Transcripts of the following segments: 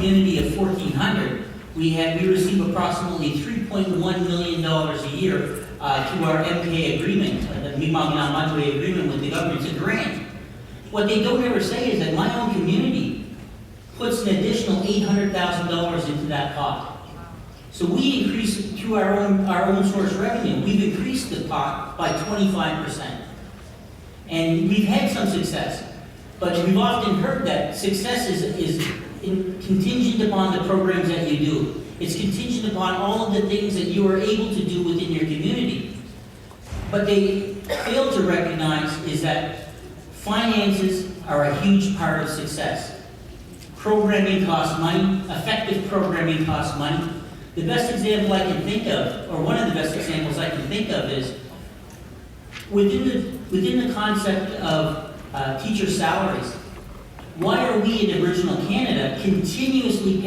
community of 1,400, we receive approximately $3.1 million a year to our MK agreement, the Mi'kmaq Madre agreement with the government. It's a grant. What they don't ever say is that my own community puts an additional $800,000 into that pot. So we increase it through our own source revenue. We've increased the pot by 25%. And we've had some success, but we've often heard that success is contingent upon the programs that you do. It's contingent upon all of the things that you are able to do within your community. But they fail to recognize is that finances are a huge part of success. Programming costs money, effective programming costs money. The best example I can think of, or one of the best examples I can think of is, within the concept of teacher salaries, why are we in Aboriginal Canada continuously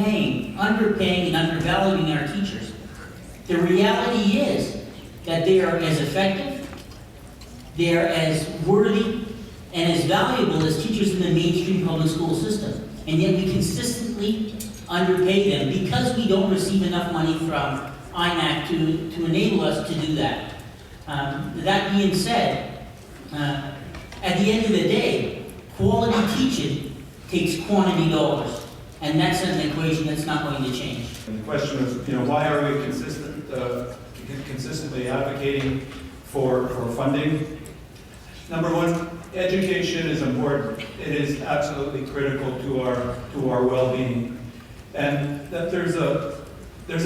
underpaying and undervaluing our teachers? The reality is that they are as effective, they are as worthy, and as valuable as teachers in the mainstream public school system. And yet we consistently underpay them because we don't receive enough money from INAC to enable us to do that. That being said, at the end of the day, quality teaching takes quantity dollars, and that's an equation that's not going to change. And the question is, why are we consistently advocating for funding? Number one, education is important. It is absolutely critical to our well-being, and that there's a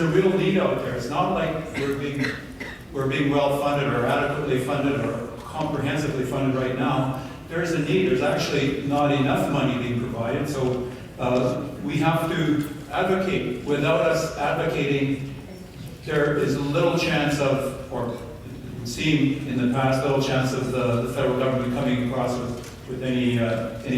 real need out there. It's not like we're being well funded or adequately funded or comprehensively funded right now. There's a need. There's actually not enough money being provided, so we have to advocate. Without us advocating, there is little chance of, or it would seem in the past, little chance of the federal government coming across with any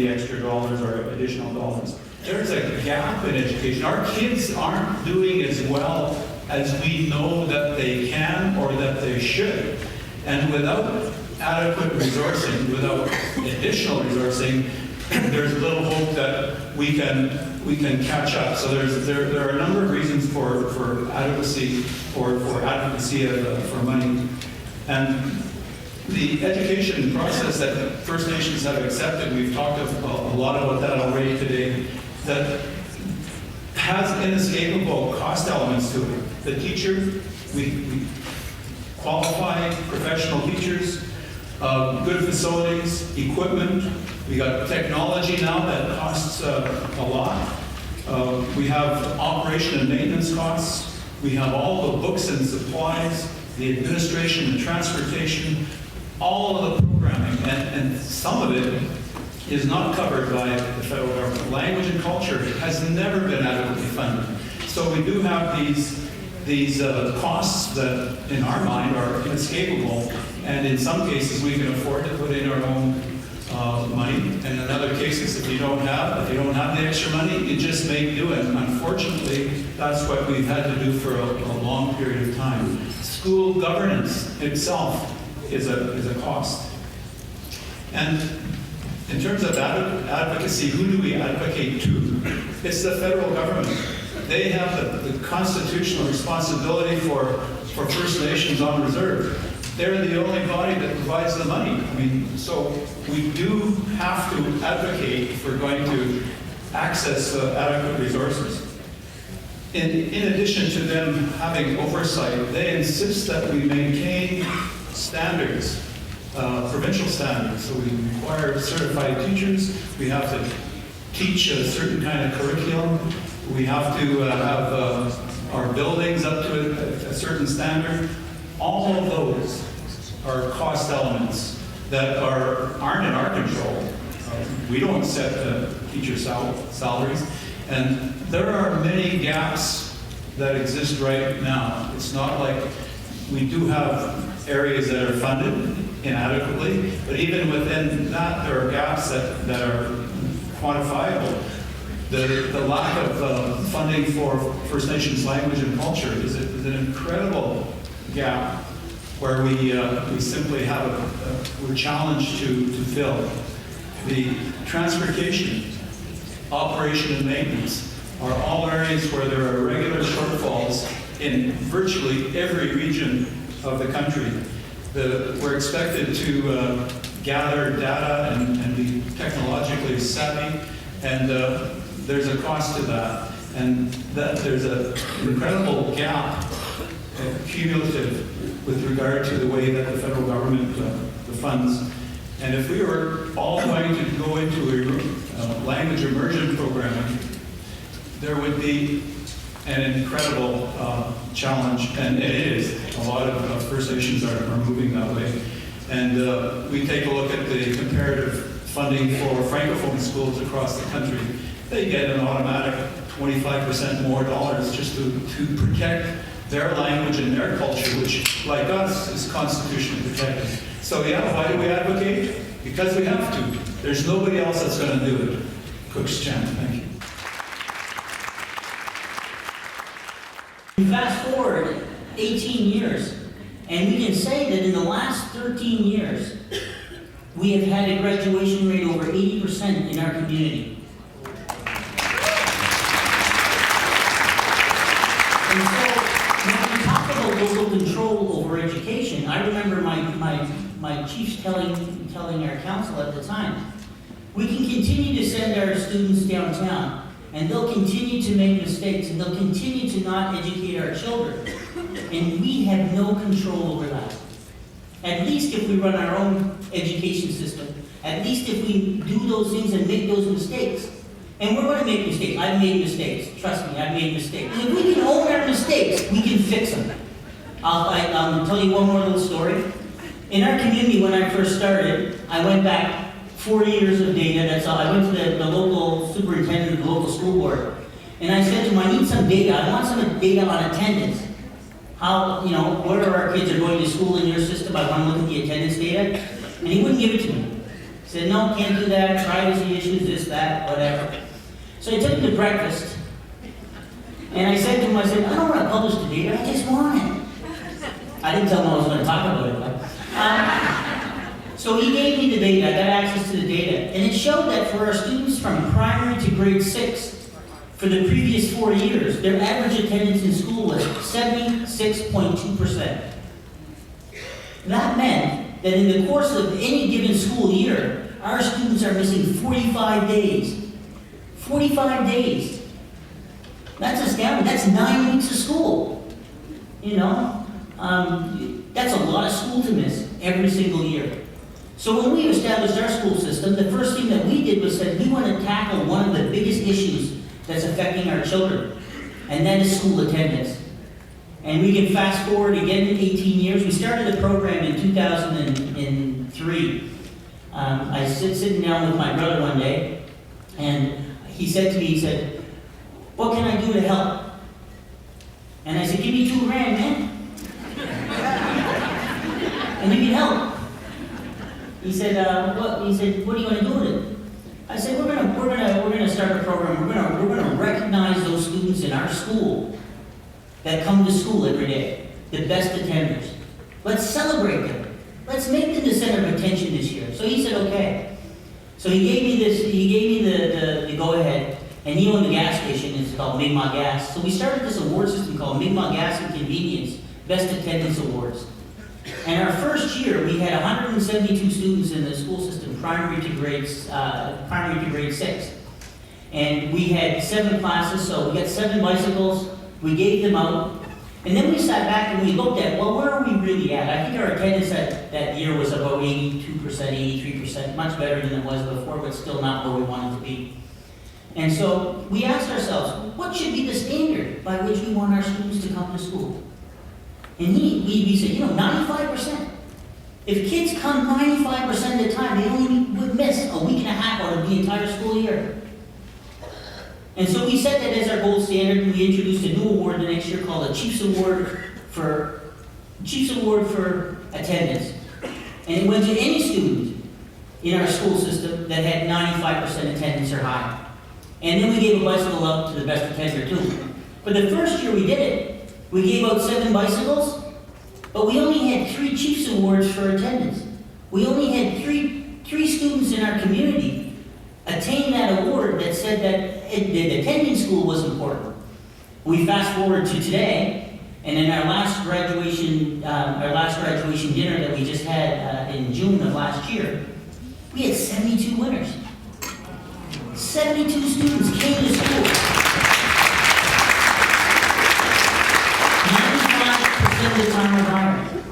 extra dollars or additional dollars. There's a gap in education. Our kids aren't doing as well as we know that they can or that they should. And without adequate resourcing, without additional resourcing, there's little hope that we can catch up. So there are a number of reasons for adequacy for money. And the education process that First Nations have accepted, we've talked a lot about that already today, that has inescapable cost elements to it. The teacher, we qualify professional teachers, good facilities, equipment. We got technology now that costs a lot. We have operation and maintenance costs. We have all the books and supplies, the administration, the transportation, all of the programming, and some of it is not covered by the federal government. Language and culture has never been adequately funded. So we do have these costs that, in our mind, are inescapable, and in some cases we can afford to put in our own money, and in other cases, if you don't have the extra money, you just make do it. Unfortunately, that's what we've had to do for a long period of time. School governance itself is a cost. And in terms of advocacy, who do we advocate to? It's the federal government. They have the constitutional responsibility for First Nations on reserve. They're the only body that provides the money. I mean, so we do have to advocate if we're going to access adequate resources. In addition to them having oversight, they insist that we maintain standards, provincial standards. So we require certified teachers. We have to teach a certain kind of curriculum. We have to have our buildings up to a certain standard. All of those are cost elements that aren't in our control. We don't set teacher salaries. And there are many gaps that exist right now. It's not like we do have areas that are funded inadequately, but even within that, there are gaps that are quantifiable. The lack of funding for First Nations language and culture is an incredible gap where we simply we're challenged to fill. The transportation, operation and maintenance, are all areas where there are regular shortfalls in virtually every region of the country. We're expected to gather data and be technologically savvy, and there's a cost to that. And that there's an incredible gap, cumulative, with regard to the way that the federal government the funds. And if we were all going to go into a language immersion programming, there would be an incredible challenge, and it is. A lot of First Nations are moving that way. And we take a look at the comparative funding for Francophone schools across the country. They get an automatic 25% more dollars just to protect their language and their culture, which, like us, is constitutionally protected. So yeah, why do we advocate? Because we have to. There's nobody else that's going to do it. Cook's Champ, thank you. Fast forward 18 years, and we can say that in the last 13 years, we have had a graduation rate over 80% in our community. And so, when we talk about local control over education, I remember my chiefs telling our council at the time, we can continue to send our students downtown, and they'll continue to make mistakes, and they'll continue to not educate our children. And we have no control over that. At least if we run our own education system, at least if we do those things and make those mistakes. And we're going to make mistakes. I've made mistakes. Trust me, I've made mistakes. And if we can own our mistakes, we can fix them. I'll tell you one more little story. In our community, when I first started, I went back 40 years of data. That's all. I went to the local superintendent of the local school board, and I said to him, I need some data. I want some data on attendance. How, where our kids are going to school in your system. I want to look at the attendance data. And he wouldn't give it to me. He said, no, can't do that. Privacy issues, this, that, whatever. So I took him to breakfast, and I said to him, I don't want to publish the data. I just want it. I didn't tell him I was going to talk about it, but. So he gave me the data, I got access to the data, and it showed that for our students from primary to grade 6, for the previous 4 years, their average attendance in school was 76.2%. That meant that in the course of any given school year, our students are missing 45 days. 45 days. That's astounding. That's 9 weeks of school. That's a lot of school to miss every single year. So when we established our school system, the first thing that we did was said we want to tackle one of the biggest issues that's affecting our children, and that is school attendance. And we can fast forward again 18 years. We started the program in 2003. I was sitting down with my brother one day, and he said to me, what can I do to help? And I said, give me $2,000, man. And you can help. He said, what do you want to do with it? I said, we're gonna start a program. We're gonna recognize those students in our school that come to school every day, the best attenders. Let's celebrate them. Let's make them the center of attention this year. So he said, okay. So he gave me the go-ahead, and he owned the gas station. It's called Mi'kmaq Gas. So we started this award system called Mi'kmaq Gas and Convenience Best Attendance Awards. And our first year, we had 172 students in the school system, primary to grade 6. And we had 7 classes, so we got 7 bicycles. We gave them out. And then we sat back and we looked at, well, where are we really at? I think our attendance that year was about 82%, 83%, much better than it was before, but still not where we wanted to be. And so we asked ourselves, what should be the standard by which we want our students to come to school? And we said, 95%. If kids come 95% of the time, they only would miss a week and a half out of the entire school year. And so we set that as our gold standard, and we introduced a new award the next year called the Chiefs Award for Attendance. And it went to any student in our school system that had 95% attendance or higher. And then we gave a bicycle out to the best attender too. But the first year we did it, we gave out 7 bicycles, but we only had 3 Chiefs Awards for attendance. We only had three students in our community attain that award that said that attending school was important. We fast forward to today, and in our last graduation dinner that we just had in June of last year, we had 72 winners. 72 students came to school. 95% of the time are hired.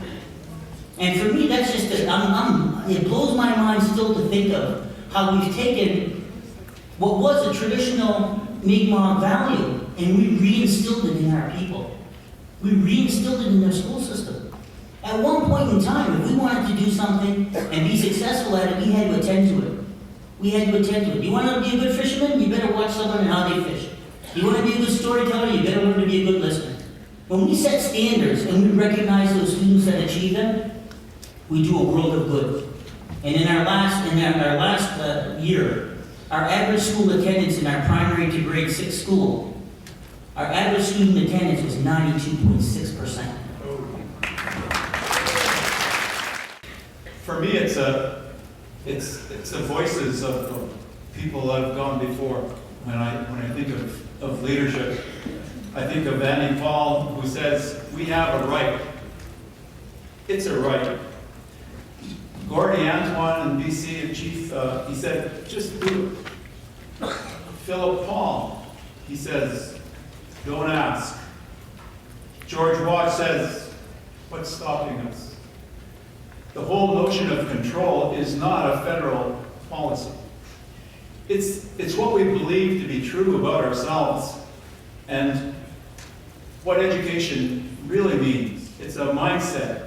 And for me, that's just, it blows my mind still to think of how we've taken what was a traditional Mi'kmaq value and we reinstilled it in our people. We reinstilled it in their school system. At one point in time, if we wanted to do something and be successful at it, we had to attend to it. We had to attend to it. You want to be a good fisherman? You better watch someone and how they fish. You want to be a good storyteller? You better learn to be a good listener. When we set standards and we recognize those students that achieve them, we do a world of good. And in our last year, our average school attendance in our primary to grade 6 school, our average student attendance was 92.6%. For me, it's the voices of people that have gone before. When I think of leadership, I think of Annie Paul, who says, "We have a right." It's a right. Gordy Antoine in BC, chief, he said, "Just do it." Philip Paul, he says, "Don't ask." George Watt says, "What's stopping us?" The whole notion of control is not a federal policy. It's what we believe to be true about ourselves and what education really means. It's a mindset.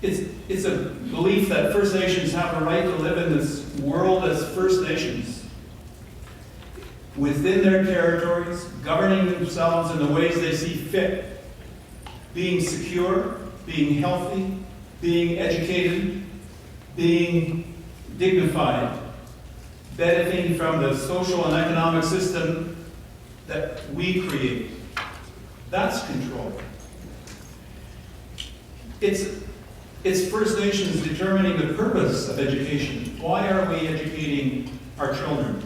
It's a belief that First Nations have a right to live in this world as First Nations, within their territories, governing themselves in the ways they see fit, being secure, being healthy, being educated, being dignified, benefiting from the social and economic system that we create. That's control. It's First Nations determining the purpose of education. Why are we educating our children?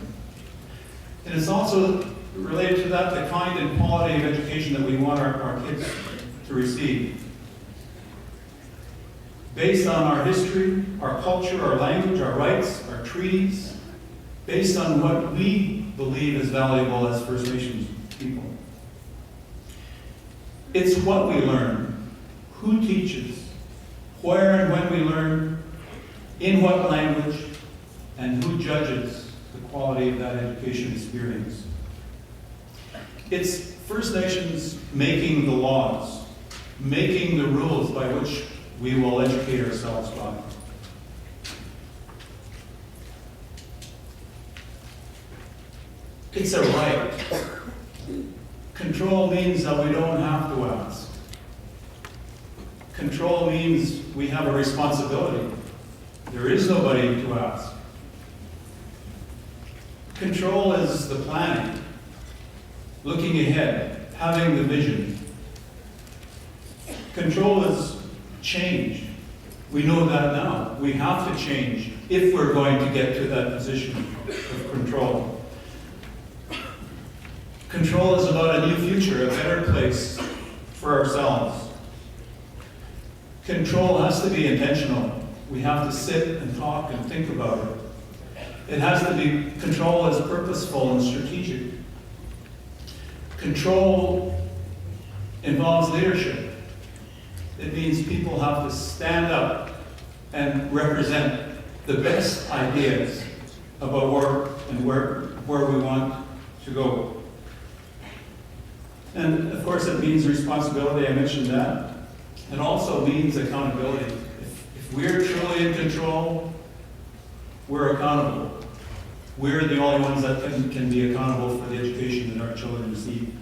And it's also related to that, the kind and quality of education that we want our kids to receive. Based on our history, our culture, our language, our rights, our treaties, based on what we believe is valuable as First Nations people. It's what we learn, who teaches, where and when we learn, in what language, and who judges the quality of that education experience. It's First Nations making the laws, making the rules by which we will educate ourselves by. It's a right. Control means that we don't have to ask. Control means we have a responsibility. There is nobody to ask. Control is the planning, looking ahead, having the vision. Control is change. We know that now. We have to change if we're going to get to that position of control. Control is about a new future, a better place for ourselves. Control has to be intentional. We have to sit and talk and think about it. It has to be, control is purposeful and strategic. Control involves leadership. It means people have to stand up and represent the best ideas about where we want to go. And of course it means responsibility, I mentioned that. It also means accountability. If we're truly in control, we're accountable. We're the only ones that can be accountable for the education that our children receive.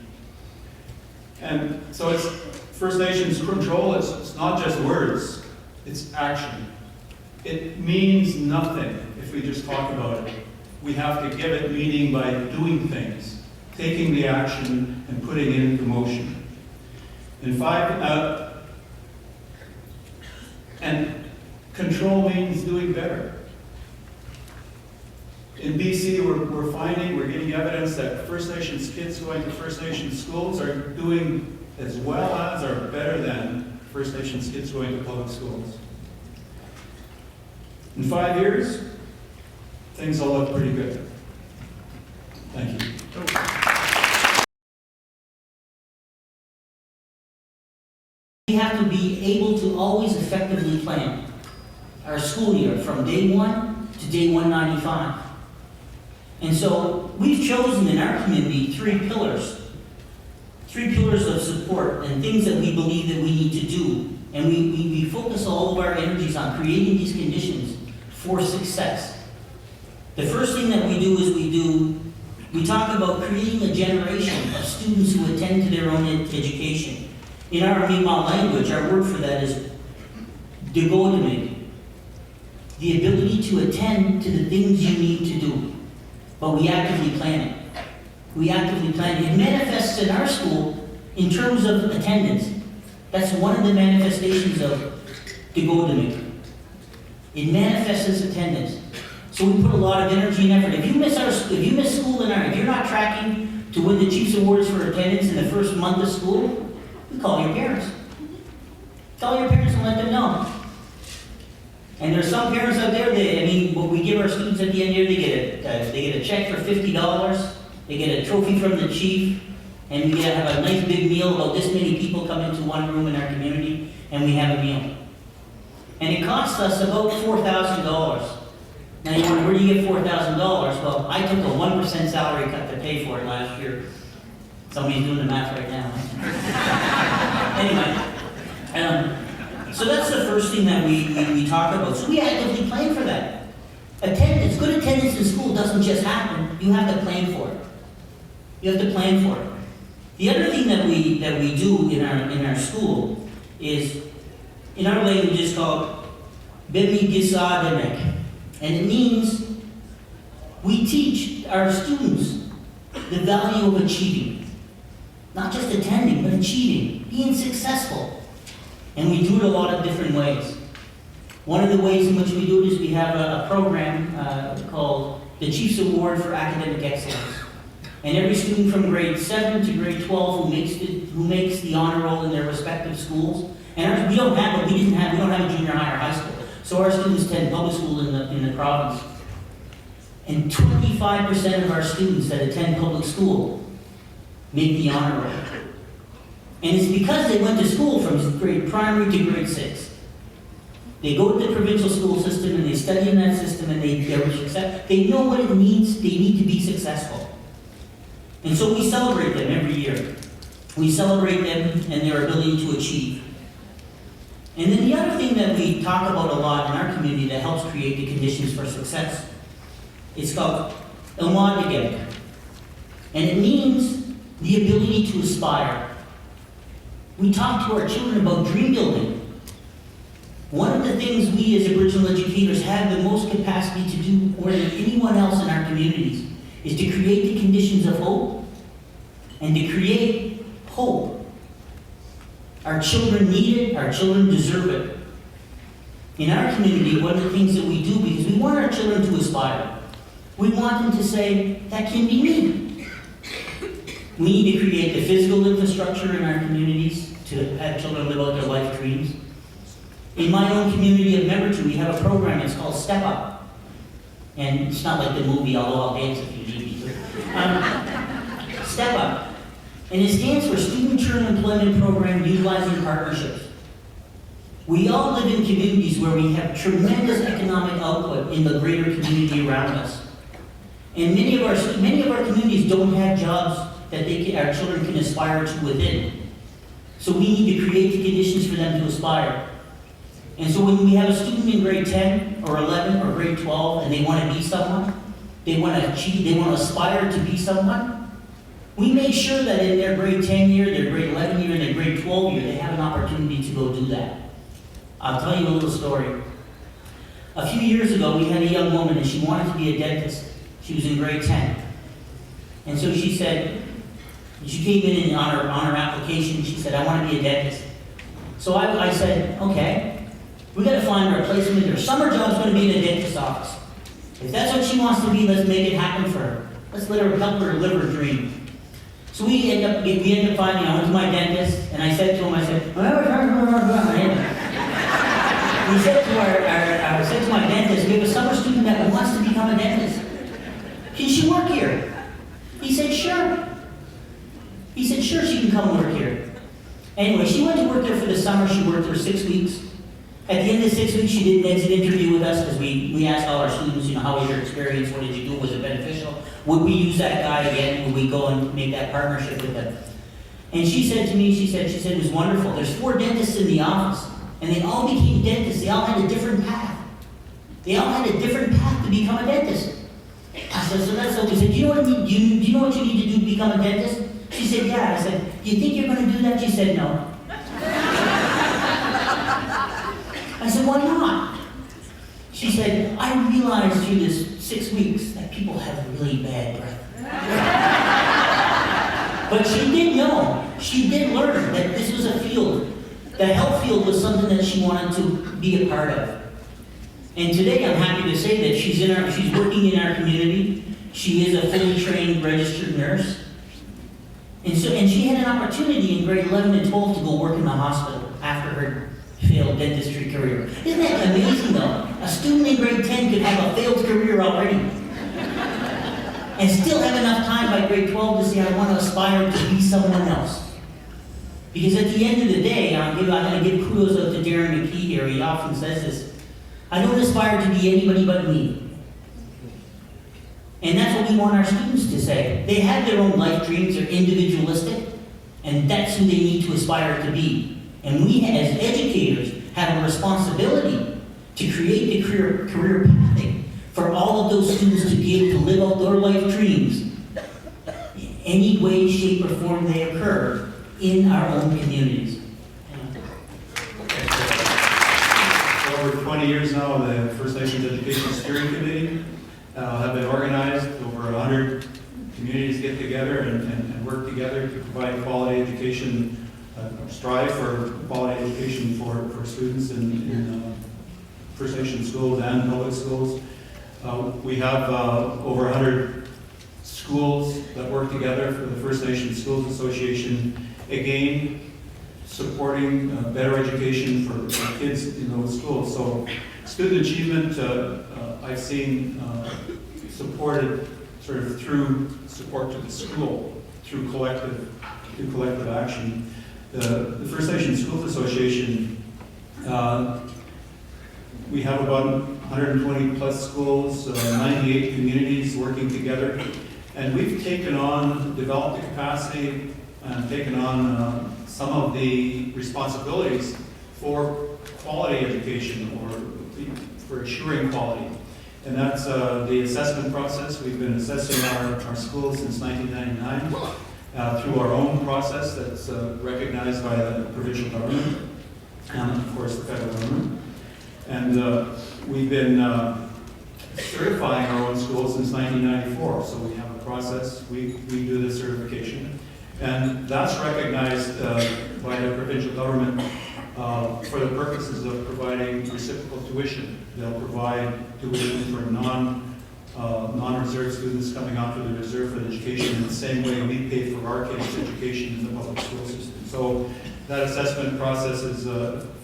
And so it's First Nations control, it's not just words, it's action. It means nothing if we just talk about it. We have to give it meaning by doing things, taking the action and putting it into motion. And control means doing better. In BC, we're finding, we're getting evidence that First Nations kids going to First Nations schools are doing as well as or better than First Nations kids going to public schools. In 5 years, things will look pretty good. Thank you. We have to be able to always effectively plan our school year from day 1 to day 195. And so we've chosen in our community three pillars of support and things that we believe that we need to do. And we focus all of our energies on creating these conditions for success. The first thing that we do is we talk about creating a generation of students who attend to their own education. In our Mi'kmaq language, our word for that is degodimig, the ability to attend to the things you need to do. But we actively plan it. We actively plan it. It manifests in our school in terms of attendance. That's one of the manifestations of degodimig. It manifests as attendance. So we put a lot of energy and effort. If you miss school if you're not tracking to win the Chiefs Awards for attendance in the first month of school, we call your parents. Tell your parents and let them know. And there's some parents out there, what we give our students at the end of the year, they get a check for $50, they get a trophy from the chief, and we have a nice big meal. About this many people come into one room in our community, and we have a meal. And it costs us about $4,000. Now you wonder, where do you get $4,000? Well, I took a 1% salary cut to pay for it last year. Somebody's doing the math right now. Anyway, so that's the first thing that we talk about. So we actively plan for that. Attendance, good attendance in school doesn't just happen. You have to plan for it. You have to plan for it. The other thing that we do in our school is, in our language, it's called Bimi Gisademek. And it means we teach our students the value of achieving. Not just attending, but achieving, being successful. And we do it a lot of different ways. One of the ways in which we do it is we have a program called the Chiefs Award for Academic Excellence. And every student from grade 7 to grade 12 who makes the honor roll in their respective schools, and we don't have a junior high or high school. So our students attend public school in the province. And 25% of our students that attend public school make the honor roll. And it's because they went to school from grade primary to grade 6. They go to the provincial school system and they study in that system and they know what it means, they need to be successful. And so we celebrate them every year. We celebrate them and their ability to achieve. And then the other thing that we talk about a lot in our community that helps create the conditions for success is called Ilmadigek. And it means the ability to aspire. We talk to our children about dream building. One of the things we as Aboriginal educators have the most capacity to do more than anyone else in our communities is to create the conditions of hope and to create hope. Our children need it, our children deserve it. In our community, one of the things that we do, because we want our children to aspire, we want them to say, that can be me. We need to create the physical infrastructure in our communities to have children live out their life dreams. In my own community of Memberton, we have a program, it's called Step Up. And it's not like the movie, although I'll dance if you need me to. Step Up. And it stands for Student Term Employment Program Utilizing Partnerships. We all live in communities where we have tremendous economic output in the greater community around us. And many of our communities don't have jobs that our children can aspire to within. So we need to create the conditions for them to aspire. And so when we have a student in grade 10 or 11 or grade 12 and they want to be someone, they want to achieve, they want to aspire to be someone, we make sure that in their grade 10 year, their grade 11 year, and their grade 12 year, they have an opportunity to go do that. I'll tell you a little story. A few years ago, we had a young woman and she wanted to be a dentist. She was in grade 10. And so she said, she came in on her application, she said, I want to be a dentist. So I said, okay, we got to find her a placement. Her summer job's going to be in a dentist's office. If that's what she wants to be, let's make it happen for her. Let's let her help her live her dream. So we end up finding, I went to my dentist, and I said to him, I said, we said to my dentist, we have a summer student that wants to become a dentist. Can she work here? He said, sure. He said, sure, she can come work here. Anyway, she went to work there for the summer. She worked for 6 weeks. At the end of the 6 weeks, she did an exit interview with us because we asked all our students, how was your experience? What did you do? Was it beneficial? Would we use that guy again? Would we go and make that partnership with them? And she said to me, she said it was wonderful. There's 4 dentists in the office, and they all became dentists. They all had a different path. They all had a different path to become a dentist. I said, so that's what we said. Do you know what you need to do to become a dentist? She said, yeah. I said, do you think you're going to do that? She said, no. I said, why not? She said, I realized through this 6 weeks that people have really bad breath. But she did know, she did learn that this was a field. The health field was something that she wanted to be a part of. And today I'm happy to say that she's working in our community. She is a fully trained registered nurse. And she had an opportunity in grade 11 and 12 to go work in the hospital after her failed dentistry career. Isn't that amazing though? A student in grade 10 could have a failed career already. And still have enough time by grade 12 to say, I want to aspire to be someone else. Because at the end of the day, I'm going to give kudos up to Darren McKee here. He often says this, I don't aspire to be anybody but me. And that's what we want our students to say. They have their own life dreams, they're individualistic, and that's who they need to aspire to be. And we, as educators, have a responsibility to create the career pathing for all of those students to be able to live out their life dreams in any way, shape, or form they occur in our own communities. For over 20 years now, the First Nations Education Steering Committee have been organized. Over 100 communities get together and work together to provide quality education, strive for quality education for students in First Nation schools and public schools. We have over 100 schools that work together for the First Nation Schools Association, again, supporting better education for kids in those schools. So student achievement, I've seen supported sort of through support to the school, through collective action. The First Nation Schools Association, we have about 120 plus schools, 98 communities working together, and we've developed the capacity and taken on some of the responsibilities for quality education or for assuring quality. And that's the assessment process. We've been assessing our schools since 1999 through our own process that's recognized by the provincial government and, of course, the federal government. And we've been certifying our own schools since 1994. So we have a process. We do the certification. And that's recognized by the provincial government for the purposes of providing reciprocal tuition. They'll provide tuition for non-reserve students coming out of the reserve for education in the same way we pay for our kids' education in the public school system. So that assessment process is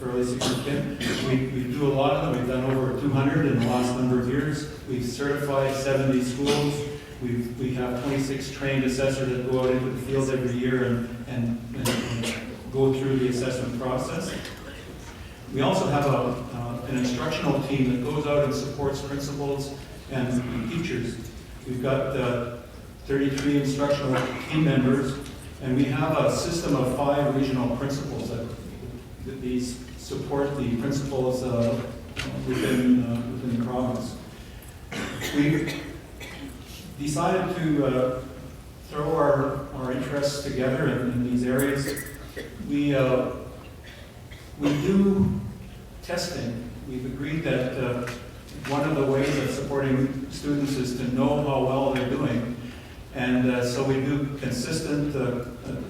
fairly significant. We do a lot of them. We've done over 200 in the last number of years. We've certified 70 schools. We have 26 trained assessors that go out into the field every year and go through the assessment process. We also have an instructional team that goes out and supports principals and teachers. We've got 33 instructional team members, and we have a system of 5 regional principals that these support the principals within the province. We decided to throw our interests together in these areas. We do testing. We've agreed that one of the ways of supporting students is to know how well they're doing. And so we do consistent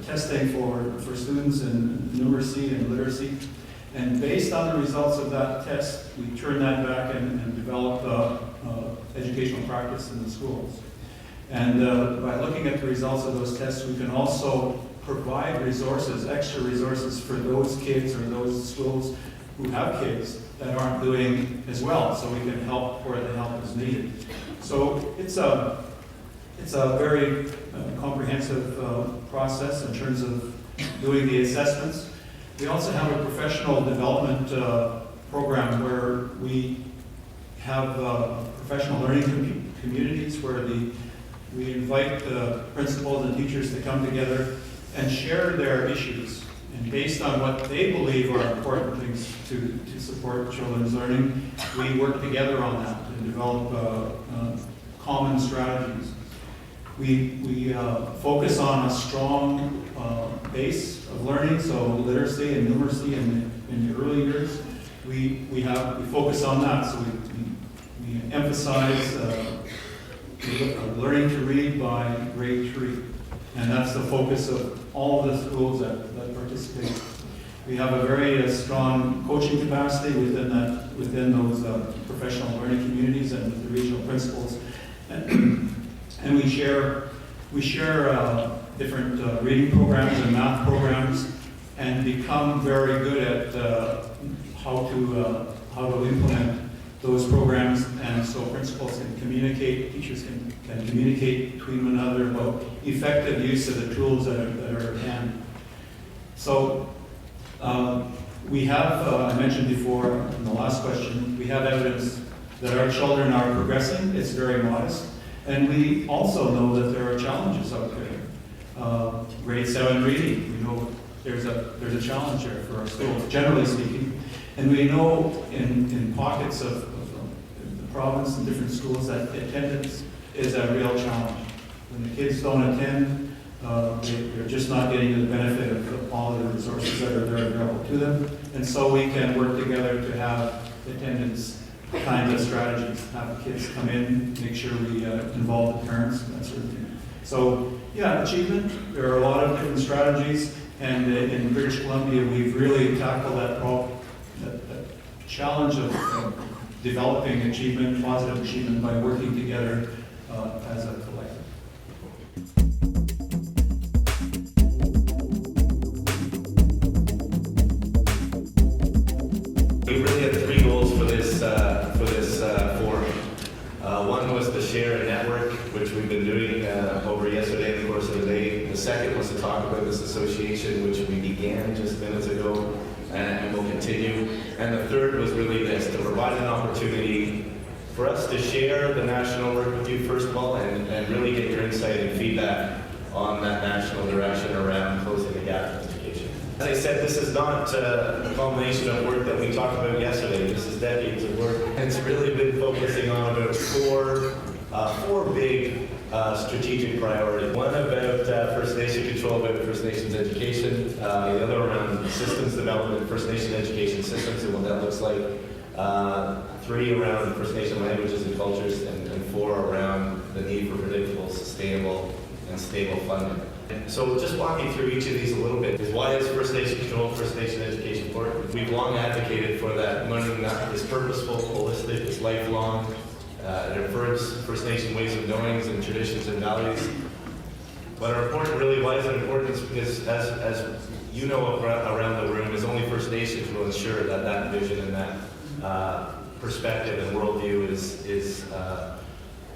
testing for students in numeracy and literacy. And based on the results of that test, we turn that back and develop educational practice in the schools. And by looking at the results of those tests, we can also provide resources, extra resources for those kids or those schools who have kids that aren't doing as well, so we can help where the help is needed. So it's a very comprehensive process in terms of doing the assessments. We also have a professional development program where we have professional learning communities where we invite the principals and teachers to come together and share their issues. And based on what they believe are important things to support children's learning, we work together on that and develop common strategies. We focus on a strong base of learning, so literacy and numeracy in the early years. We focus on that, so we emphasize learning to read by grade 3. And that's the focus of all of the schools that participate. We have a very strong coaching capacity within those professional learning communities and with the regional principals. And we share different reading programs and math programs and become very good at how to implement those programs, and so principals can communicate, teachers can communicate between one another about effective use of the tools that are at hand. So we have, I mentioned before in the last question, we have evidence that our children are progressing. It's very modest. And we also know that there are challenges out there. Grade 7 reading, we know there's a challenge there for our schools, generally speaking. And we know in pockets of the province and different schools that attendance is a real challenge. When the kids don't attend, they're just not getting the benefit of all of the resources that are there available to them. And so we can work together to have attendance kind of strategies, have the kids come in, make sure we involve the parents and that sort of thing. So yeah, achievement, there are a lot of different strategies, and in British Columbia we've really tackled that challenge of developing achievement, positive achievement, by working together as a collective. We really had 3 goals for this forum. One was to share a network, which we've been doing over yesterday in the course of the day. The second was to talk about this association, which we began just minutes ago, and will continue. And the third was really this, to provide an opportunity for us to share the national work with you, first of all, and really get your insight and feedback on that national direction around closing the gap in education. As I said, this is not a culmination of work that we talked about yesterday. This is decades of work. It's really been focusing on about four big strategic priorities. One about First Nation control about First Nations education, the other around systems development, First Nation education systems and what that looks like, 3 around First Nation languages and cultures, and 4 around the need for predictable, sustainable, and stable funding. So just walking through each of these a little bit is why is First Nation control, First Nation education important? We've long advocated for that learning that is purposeful, holistic, it's lifelong. It refers First Nation ways of knowing and traditions and values. But our important, really, why is it important? Because as you know around the room, is only First Nations will ensure that that vision and that perspective and worldview is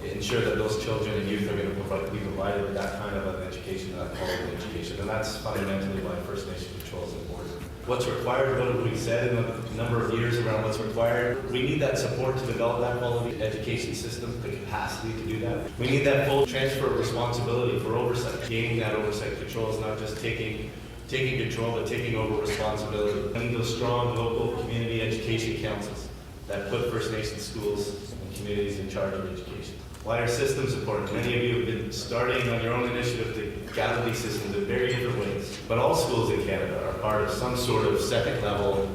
ensure that those children and youth are going to be provided that kind of an education, that quality education. And that's fundamentally why First Nation control is important. What's required, what have we said in a number of years around what's required? We need that support to develop that quality education system, the capacity to do that. We need that full transfer of responsibility for oversight. Gaining that oversight control is not just taking control, but taking over responsibility. We need those strong local community education councils that put First Nation schools and communities in charge of education. Why are systems important? Many of you have been starting on your own initiative to gather these systems in very different ways. But all schools in Canada are part of some sort of second level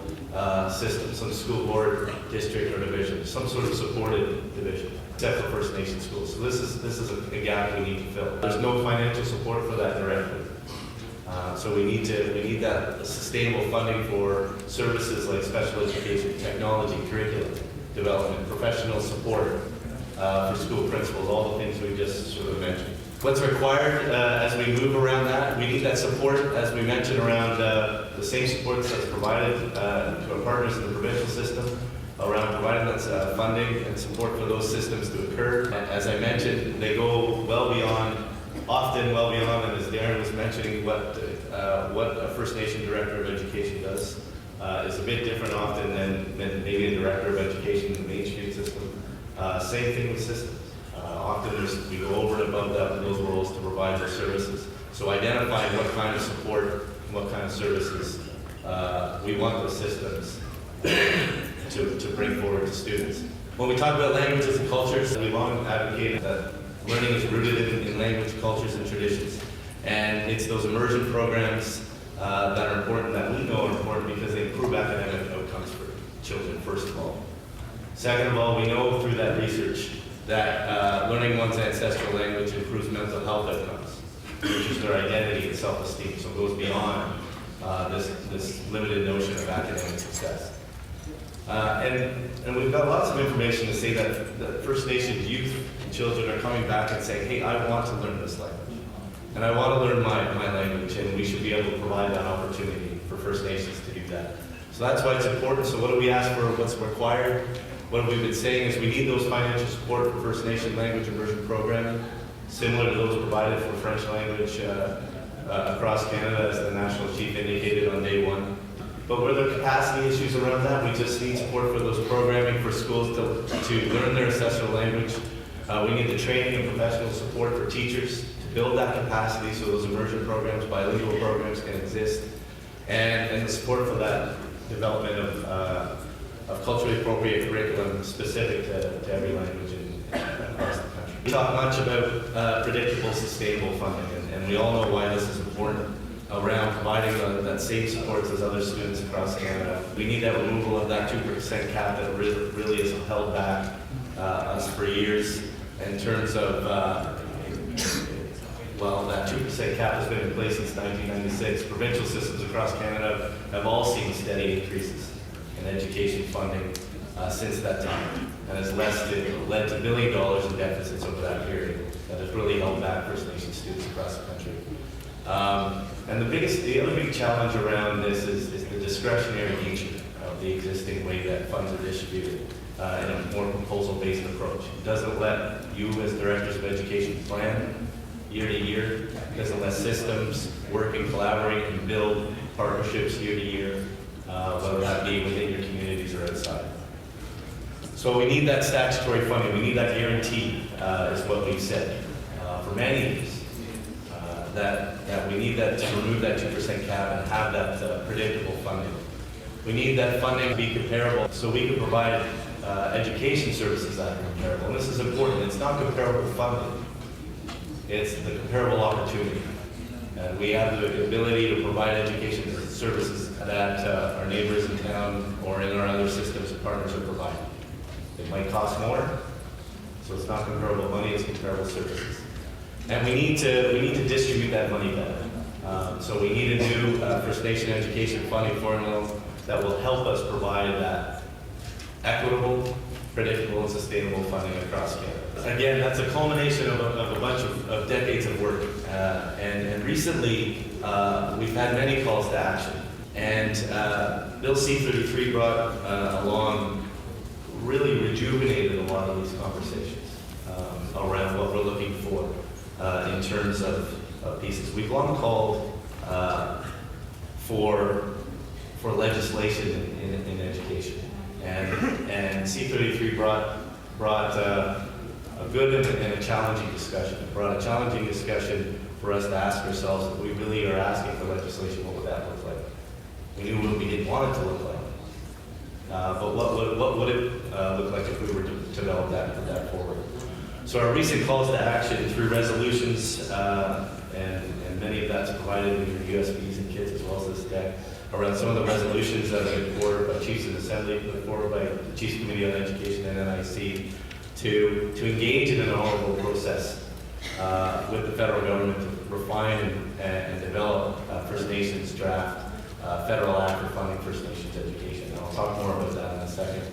system, some school board, district, or division, some sort of supported division, except for First Nation schools. So this is a gap we need to fill. There's no financial support for that directly. So we need that sustainable funding for services like special education, technology, curriculum development, professional support, for school principals, all the things we just sort of mentioned. What's required as we move around that? We need that support, as we mentioned, around the same support that's provided to our partners in the provincial system, around providing that funding and support for those systems to occur. As I mentioned, they go well beyond, often well beyond, and as Darren was mentioning, what a First Nation Director of Education does is a bit different often than maybe a Director of Education in the mainstream system. Same thing with systems. Often we go over and above those roles to provide those services. So identifying what kind of support, what kind of services we want those systems to bring forward to students. When we talk about languages and cultures, we've long advocated that learning is rooted in language, cultures, and traditions. And it's those immersion programs that are important, that we know are important because they improve academic outcomes for children, first of all. Second of all, we know through that research that learning one's ancestral language improves mental health outcomes, nurtures their identity and self-esteem, so it goes beyond this limited notion of academic success. And we've got lots of information to say that the First Nations youth and children are coming back and saying, hey, I want to learn this language. And I want to learn my language, and we should be able to provide that opportunity for First Nations to do that. So that's why it's important. So what do we ask for? What's required? What we've been saying is we need those financial support for First Nation language immersion programming, similar to those provided for French language across Canada, as the National Chief indicated on day one. But where there are capacity issues around that, we just need support for those programming for schools to learn their ancestral language. We need the training and professional support for teachers to build that capacity so those immersion programs, bilingual programs can exist, and the support for that development of culturally appropriate curriculum specific to every language across the country. We talk much about predictable, sustainable funding, and we all know why this is important around providing that same support as other students across Canada. We need that removal of that 2% cap that really has held back us for years in terms of, well, that 2% cap has been in place since 1996. Provincial systems across Canada have all seen steady increases in education funding since that time, and has led to $1 billion in deficits over that period that has really held back First Nation students across the country. And the other big challenge around this is the discretionary nature of the existing way that funds are distributed in a more proposal-based approach. It doesn't let you as directors of education plan year to year. It doesn't let systems work and collaborate and build partnerships year to year, whether that be within your communities or outside. So we need that statutory funding. We need that guarantee, is what we've said for many years. That we need that to remove that 2% cap and have that predictable funding. We need that funding to be comparable so we can provide education services that are comparable. And this is important. It's not comparable funding. It's the comparable opportunity. And we have the ability to provide education services that our neighbors in town or in our other systems and partners are providing. It might cost more, so it's not comparable money, it's comparable services. And we need to distribute that money better. So we need a new First Nation education funding formula that will help us provide that equitable, predictable, and sustainable funding across Canada. Again, that's a culmination of a bunch of decades of work. And recently, we've had many calls to action. And Bill C-33 brought along, really rejuvenated a lot of these conversations around what we're looking for in terms of pieces. We've long called for legislation in education. And C-33 brought a good and a challenging discussion. It brought a challenging discussion for us to ask ourselves if we really are asking for legislation, what would that look like? We knew what we didn't want it to look like. But what would it look like if we were to develop that and put that forward? So our recent calls to action through resolutions, and many of that's provided in your USBs and kits as well as this deck, around some of the resolutions that have been forwarded by Chiefs of Assembly, put forward by the Chiefs Committee on Education and NIC, to engage in an honorable process with the federal government to refine and develop First Nations draft Federal Act for funding First Nations education. And I'll talk more about that in a second.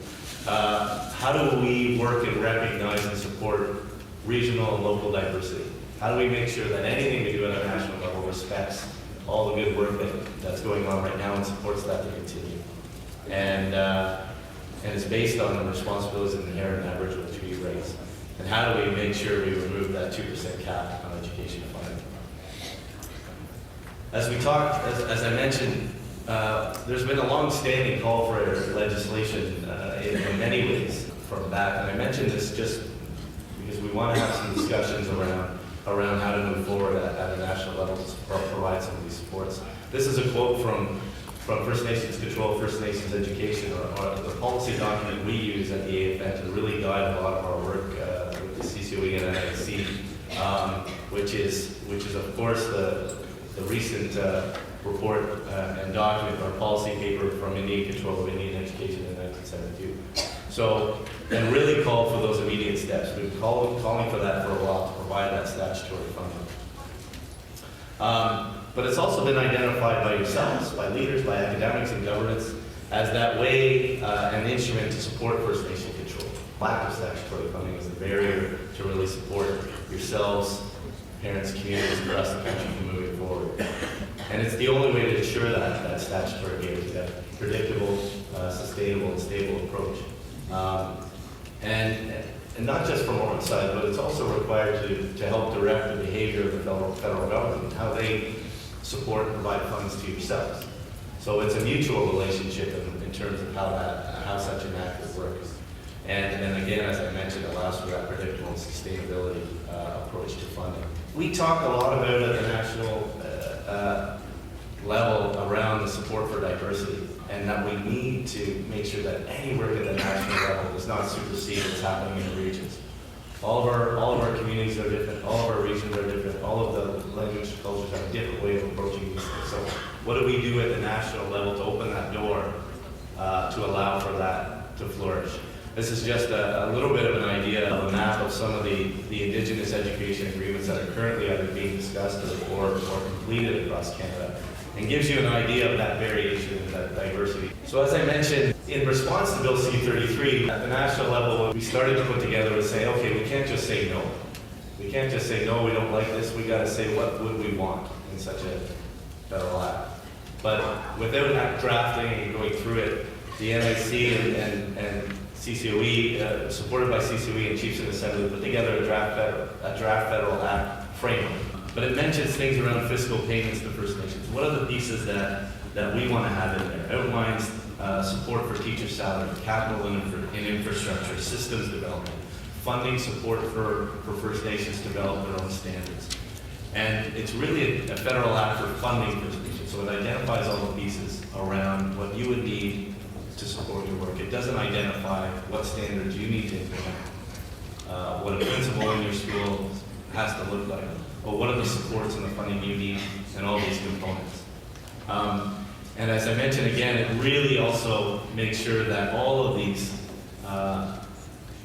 How do we work and recognize and support regional and local diversity? How do we make sure that anything we do at a national level respects all the good work that's going on right now and supports that to continue? And it's based on the responsibilities inherent in Aboriginal treaty rights. And how do we make sure we remove that 2% cap on education funding? As we talked, as I mentioned, there's been a long-standing call for legislation in many ways from back, and I mentioned this just because we want to have some discussions around how to move forward at a national level to provide some of these supports. This is a quote from First Nations Control, First Nations Education, or the policy document we use at the AFN to really guide a lot of our work with the CCOE and NIC, which is of course the recent report and document, our policy paper from Indian Control of Indian Education in 1972. So, and really call for those immediate steps. We've been calling for that for a while to provide that statutory funding. But it's also been identified by yourselves, by leaders, by academics and governments as that way, an instrument to support First Nation control. Lack of statutory funding is a barrier to really support yourselves, parents, communities across the country from moving forward. And it's the only way to ensure that statutory guarantee, that predictable, sustainable, and stable approach. And not just from our side, but it's also required to help direct the behavior of the federal government, how they support and provide funds to yourselves. So it's a mutual relationship in terms of how such an act would work. And again, as I mentioned, it allows for that predictable and sustainability approach to funding. We talk a lot about at the national level around the support for diversity, and that we need to make sure that any work at the national level does not supersede what's happening in the regions. All of our communities are different, all of our regions are different, all of the language and cultures have a different way of approaching these things. So what do we do at the national level to open that door to allow for that to flourish? This is just a little bit of an idea of a map of some of the Indigenous education agreements that are currently either being discussed or completed across Canada, and gives you an idea of that variation and that diversity. So as I mentioned, in response to Bill C-33, at the national level, what we started to put together was say, okay, we can't just say no. We can't just say, no, we don't like this. We got to say, what would we want in such a federal act? But without drafting and going through it, the NIC and CCOE, supported by CCOE and Chiefs in Assembly, put together a draft federal act framework. But it mentions things around fiscal payments to First Nations. What are the pieces that we want to have in there? Outlines support for teacher salary, capital in infrastructure, systems development, funding support for First Nations to develop their own standards. And it's really a federal act for funding First Nations. So it identifies all the pieces around what you would need to support your work. It doesn't identify what standards you need to implement, what a principal in your school has to look like, or what are the supports and the funding you need, and all these components. And as I mentioned again, it really also makes sure that all of these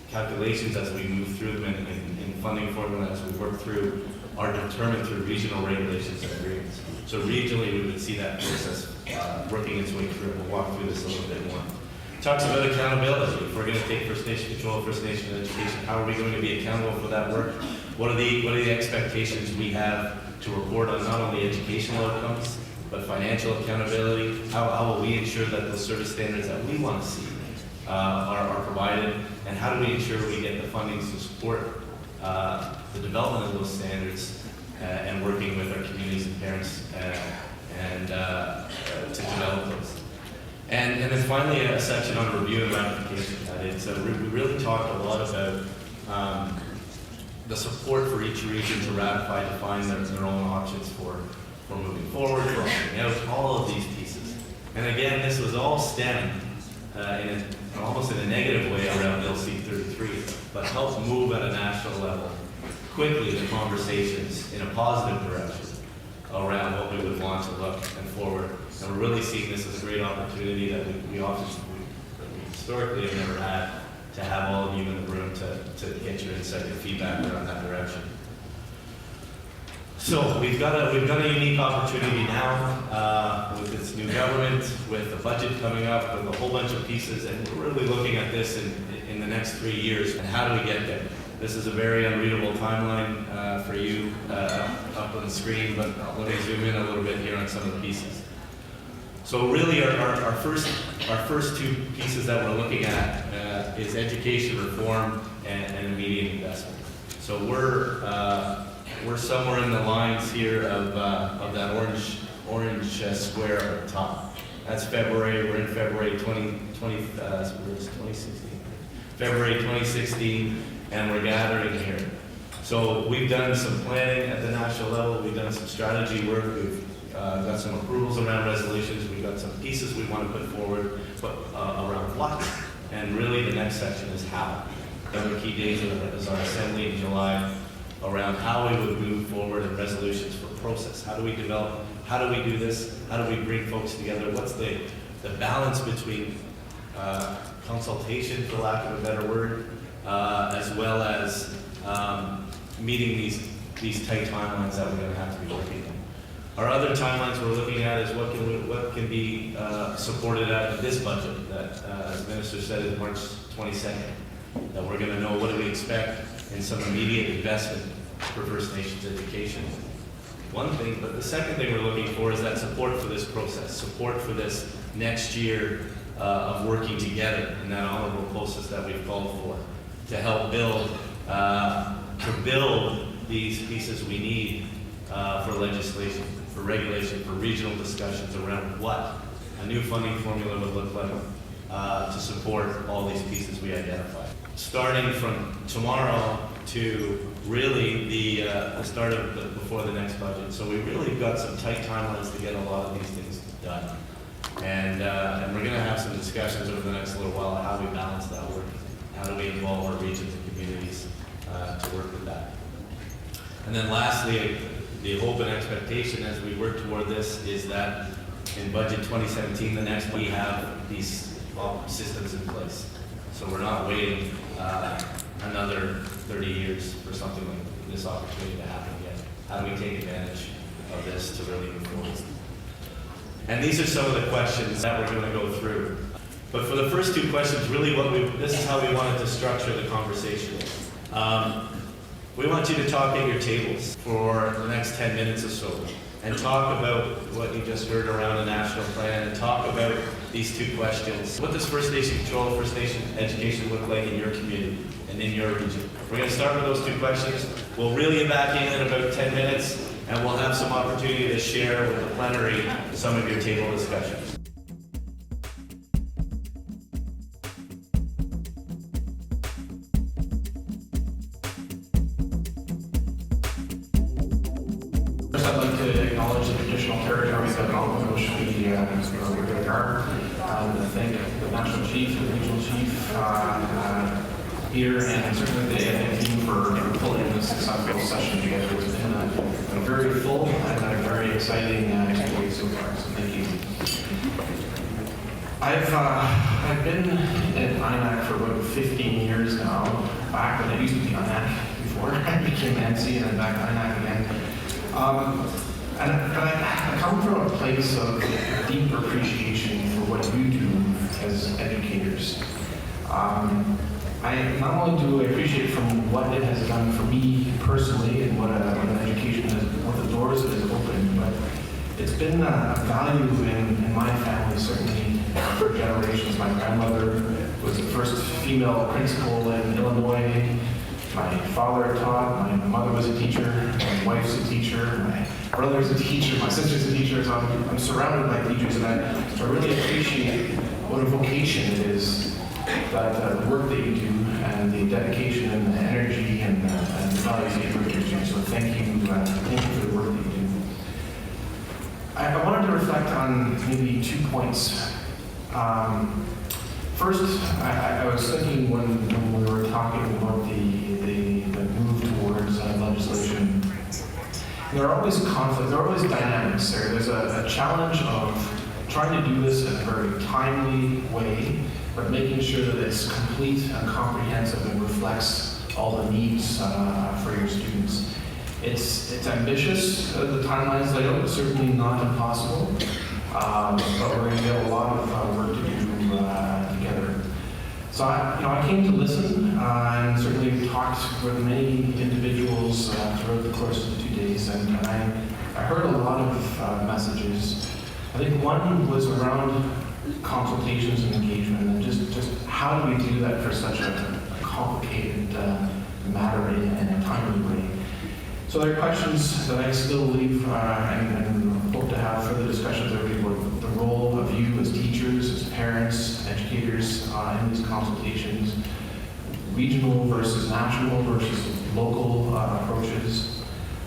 calculations as we move through them in funding formula as we work through are determined through regional regulations and agreements. So regionally we would see that process working its way through. We'll walk through this a little bit more. Talks about accountability. If we're going to take First Nation control, First Nation education, how are we going to be accountable for that work? What are the expectations we have to report on not only educational outcomes, but financial accountability? How will we ensure that those service standards that we want to see are provided? And how do we ensure we get the funding to support the development of those standards and working with our communities and parents and to develop those? And then finally, a section on review and ratification. We really talked a lot about the support for each region to ratify, define their own options for moving forward, for opting out, all of these pieces. And again, this was all stemmed almost in a negative way around Bill C-33, but helped move at a national level quickly the conversations in a positive direction around what we would want to look and forward. And we're really seeing this as a great opportunity that we historically have never had, to have all of you in the room to get your insight and feedback around that direction. So we've got a unique opportunity now with this new government, with the budget coming up, with a whole bunch of pieces, and we're really looking at this in the next 3 years, and how do we get there? This is a very unreadable timeline for you up on the screen, but let me zoom in a little bit here on some of the pieces. So really our first two pieces that we're looking at is education reform and immediate investment. So we're somewhere in the lines here of that orange square at the top. That's February. We're in February 2016. February 2016, and we're gathering here. So we've done some planning at the national level. We've done some strategy work. We've got some approvals around resolutions. We've got some pieces we want to put forward, but around what? And really the next section is how. The other key days is our assembly in July around how we would move forward in resolutions for process. How do we develop? How do we do this? How do we bring folks together? What's the balance between consultation, for lack of a better word, as well as meeting these tight timelines that we're going to have to be working on. Our other timelines we're looking at is what can be supported out of this budget that, as the Minister said, is March 22nd. That we're going to know what do we expect in some immediate investment for First Nations education. One thing, but the second thing we're looking for is that support for this process, support for this next year of working together in that honorable process that we've called for to help build these pieces we need for legislation, for regulation, for regional discussions around what a new funding formula would look like to support all these pieces we identified. Starting from tomorrow to really the start of before the next budget. So we really got some tight timelines to get a lot of these things done. And we're going to have some discussions over the next little while on how we balance that work. How do we involve our regions and communities to work with that? And then lastly, the hope and expectation as we work toward this is that in budget 2017, the next we have these systems in place. So we're not waiting another 30 years for something like this opportunity to happen again. How do we take advantage of this to really move forward? And these are some of the questions that we're going to go through. But for the first two questions, really this is how we wanted to structure the conversation. We want you to talk at your tables for the next 10 minutes or so and talk about what you just heard around the national plan and talk about these two questions. What does First Nation control, First Nation education look like in your community and in your region? We're going to start with those two questions. We'll reel you back in about 10 minutes and we'll have some opportunity to share with the plenary some of your table discussions. I'd like to acknowledge the traditional territories of on which we are. Thank the National Chief, the Regional Chief here, and certainly the AFN team for pulling this successful session together. It's been a very full and a very exciting experience so far, so thank you. I've been at INAC for about 15 years now, back when I used to be INAC before I became NC and then back to INAC again. And I come from a place of deep appreciation for what you do as educators. I not only do I appreciate from what it has done for me personally and what an education has, what the doors it has opened, but it's been a value in my family, certainly for generations. My grandmother was the first female principal in Illinois. My father taught, my mother was a teacher, my wife's a teacher, my brother's a teacher, my sister's a teacher, so I'm surrounded by teachers, and I really appreciate what a vocation it is, that the work that you do, and the dedication and the energy and the values that you bring to your. So thank you for the work that you do. I wanted to reflect on maybe 2 points. First, I was thinking when we were talking about the move towards legislation, there are always conflicts, there are always dynamics there. There's a challenge of trying to do this in a very timely way, but making sure that it's complete and comprehensive and reflects all the needs for your students. It's ambitious, the timelines laid out, but certainly not impossible. But we're going to have a lot of work to do together. So I came to listen and certainly talked with many individuals throughout the course of the 2 days, and I heard a lot of messages. I think one was around consultations and engagement, and just how do we do that for such a complicated matter in a timely way. So there are questions that I still leave and hope to have further discussions about the role of you as teachers, as parents, educators in these consultations, regional versus national versus local approaches,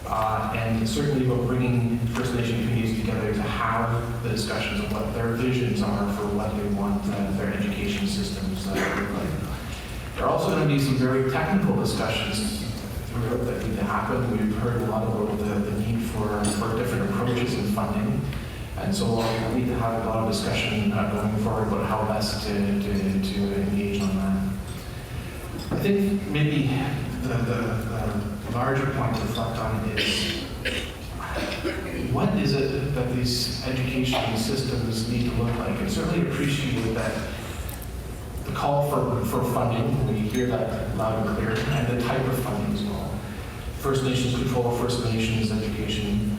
and certainly about bringing First Nation communities together to have the discussions of what their visions are for what they want their education systems to look like. There are also going to be some very technical discussions throughout that need to happen. We've heard a lot about the need for different approaches in funding. And so we'll need to have a lot of discussion going forward about how best to engage on that. I think maybe the larger point to reflect on is what is it that these education systems need to look like? And certainly appreciate that the call for funding, we hear that loud and clear, and the type of funding as well. First Nations control, First Nations education.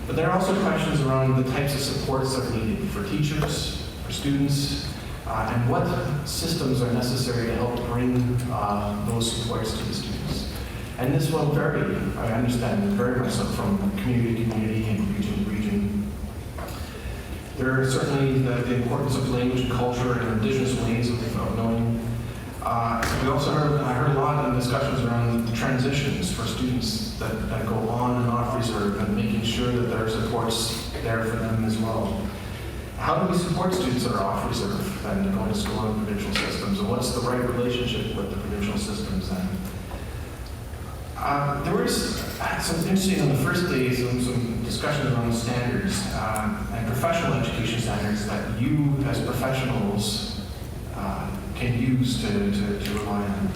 But there are also questions around the types of supports that are needed for teachers, for students, and what systems are necessary to help bring those supports to the students. And this will vary, I understand, very much so from community to community and region to region. There are certainly the importance of language and culture and indigenous ways of knowing. I heard a lot in discussions around the transitions for students that go on and off reserve and making sure that there are supports there for them as well. How do we support students that are off reserve and going to school in provincial systems? And what's the right relationship with the provincial systems then? There was some interesting on the first day, some discussion around standards and professional education standards that you as professionals can use to rely on.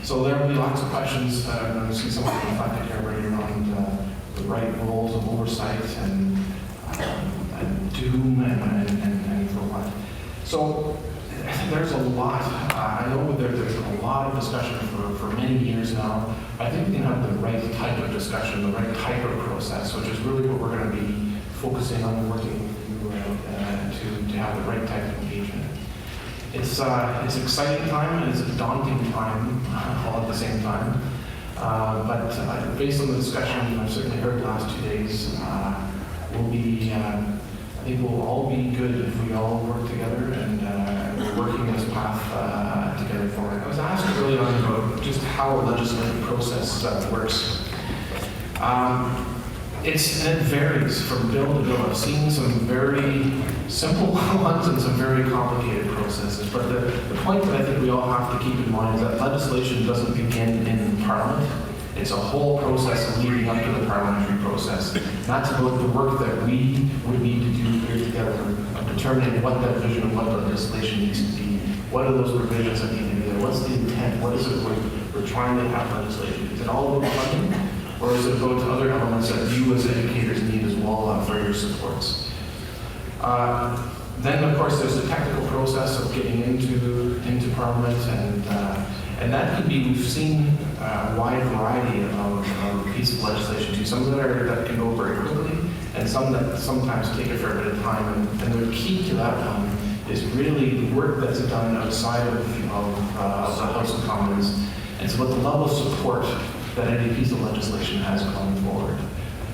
So there will be lots of questions. I see some of them reflected here already around the right roles of oversight and to whom and for what. So there's a lot. I know there's a lot of discussion for many years now. I think we can have the right type of discussion, the right type of process, which is really what we're going to be focusing on and working to have the right type of engagement. It's an exciting time and it's a daunting time all at the same time. But based on the discussion I've certainly heard the last 2 days, I think we'll all be good if we all work together and we're working this path together forward. I was asked early on about just how a legislative process works. It varies from bill to bill. I've seen some very simple ones and some very complicated processes. But the point that I think we all have to keep in mind is that legislation doesn't begin in Parliament. It's a whole process leading up to the parliamentary process. That's about the work that we would need to do here together of determining what that vision of what the legislation needs to be. What are those provisions that need to be there? What's the intent? What is it we're trying to have legislation? Is it all about funding? Or is it about other elements that you as educators need as well for your supports? Then, of course, there's the technical process of getting into Parliament, and that can be, we've seen a wide variety of pieces of legislation too. Some that can go very quickly, and some that sometimes take a fair bit of time. And the key to that one is really the work that's done outside of the House of Commons. And so what the level of support that any piece of legislation has going forward.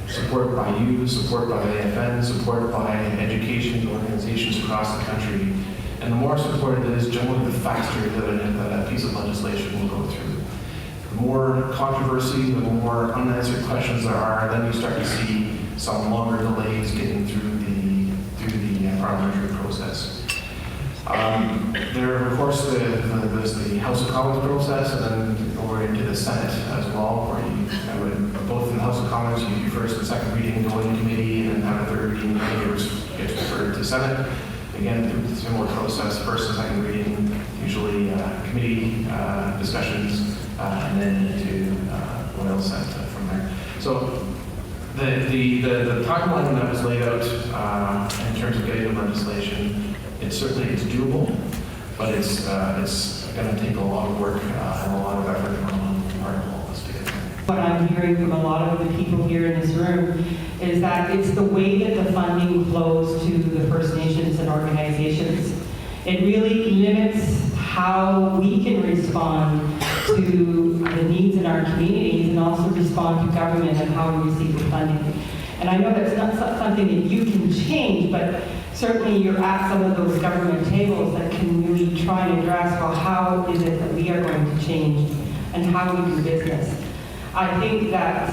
Supported by you, supported by the AFN, supported by education organizations across the country. And the more support it is, generally the faster that a piece of legislation will go through. The more controversy, the more unanswered questions there are, then you start to see some longer delays getting through the parliamentary process. There, of course, there's the House of Commons process, and then over into the Senate as well, where both in the House of Commons, you do first and second reading, go into committee, and then have a third reading, gets referred to Senate. Again, through a similar process, first and second reading, usually committee discussions, and then into what else from there. So the timeline that was laid out in terms of getting the legislation, it certainly is doable, but it's going to take a lot of work and a lot of effort on the part of all of us to get there. What I'm hearing from a lot of the people here in this room is that it's the way that the funding flows to the First Nations and organizations. It really limits how we can respond to the needs in our communities and also respond to government and how we receive the funding. And I know that's not something that you can change, but certainly you're at some of those government tables that can really try and address, well, how is it that we are going to change and how we do business. I think that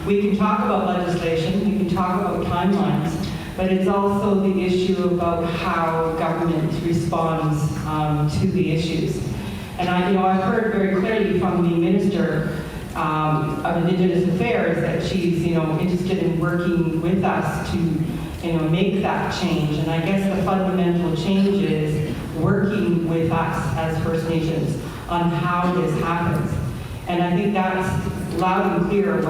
we can talk about legislation, we can talk about timelines, but it's also the issue about how government responds to the issues. And I've heard very clearly from the Minister of Indigenous Affairs that she's interested in working with us to make that change. And I guess the fundamental change is working with us as First Nations on how this happens. And I think that's loud and clear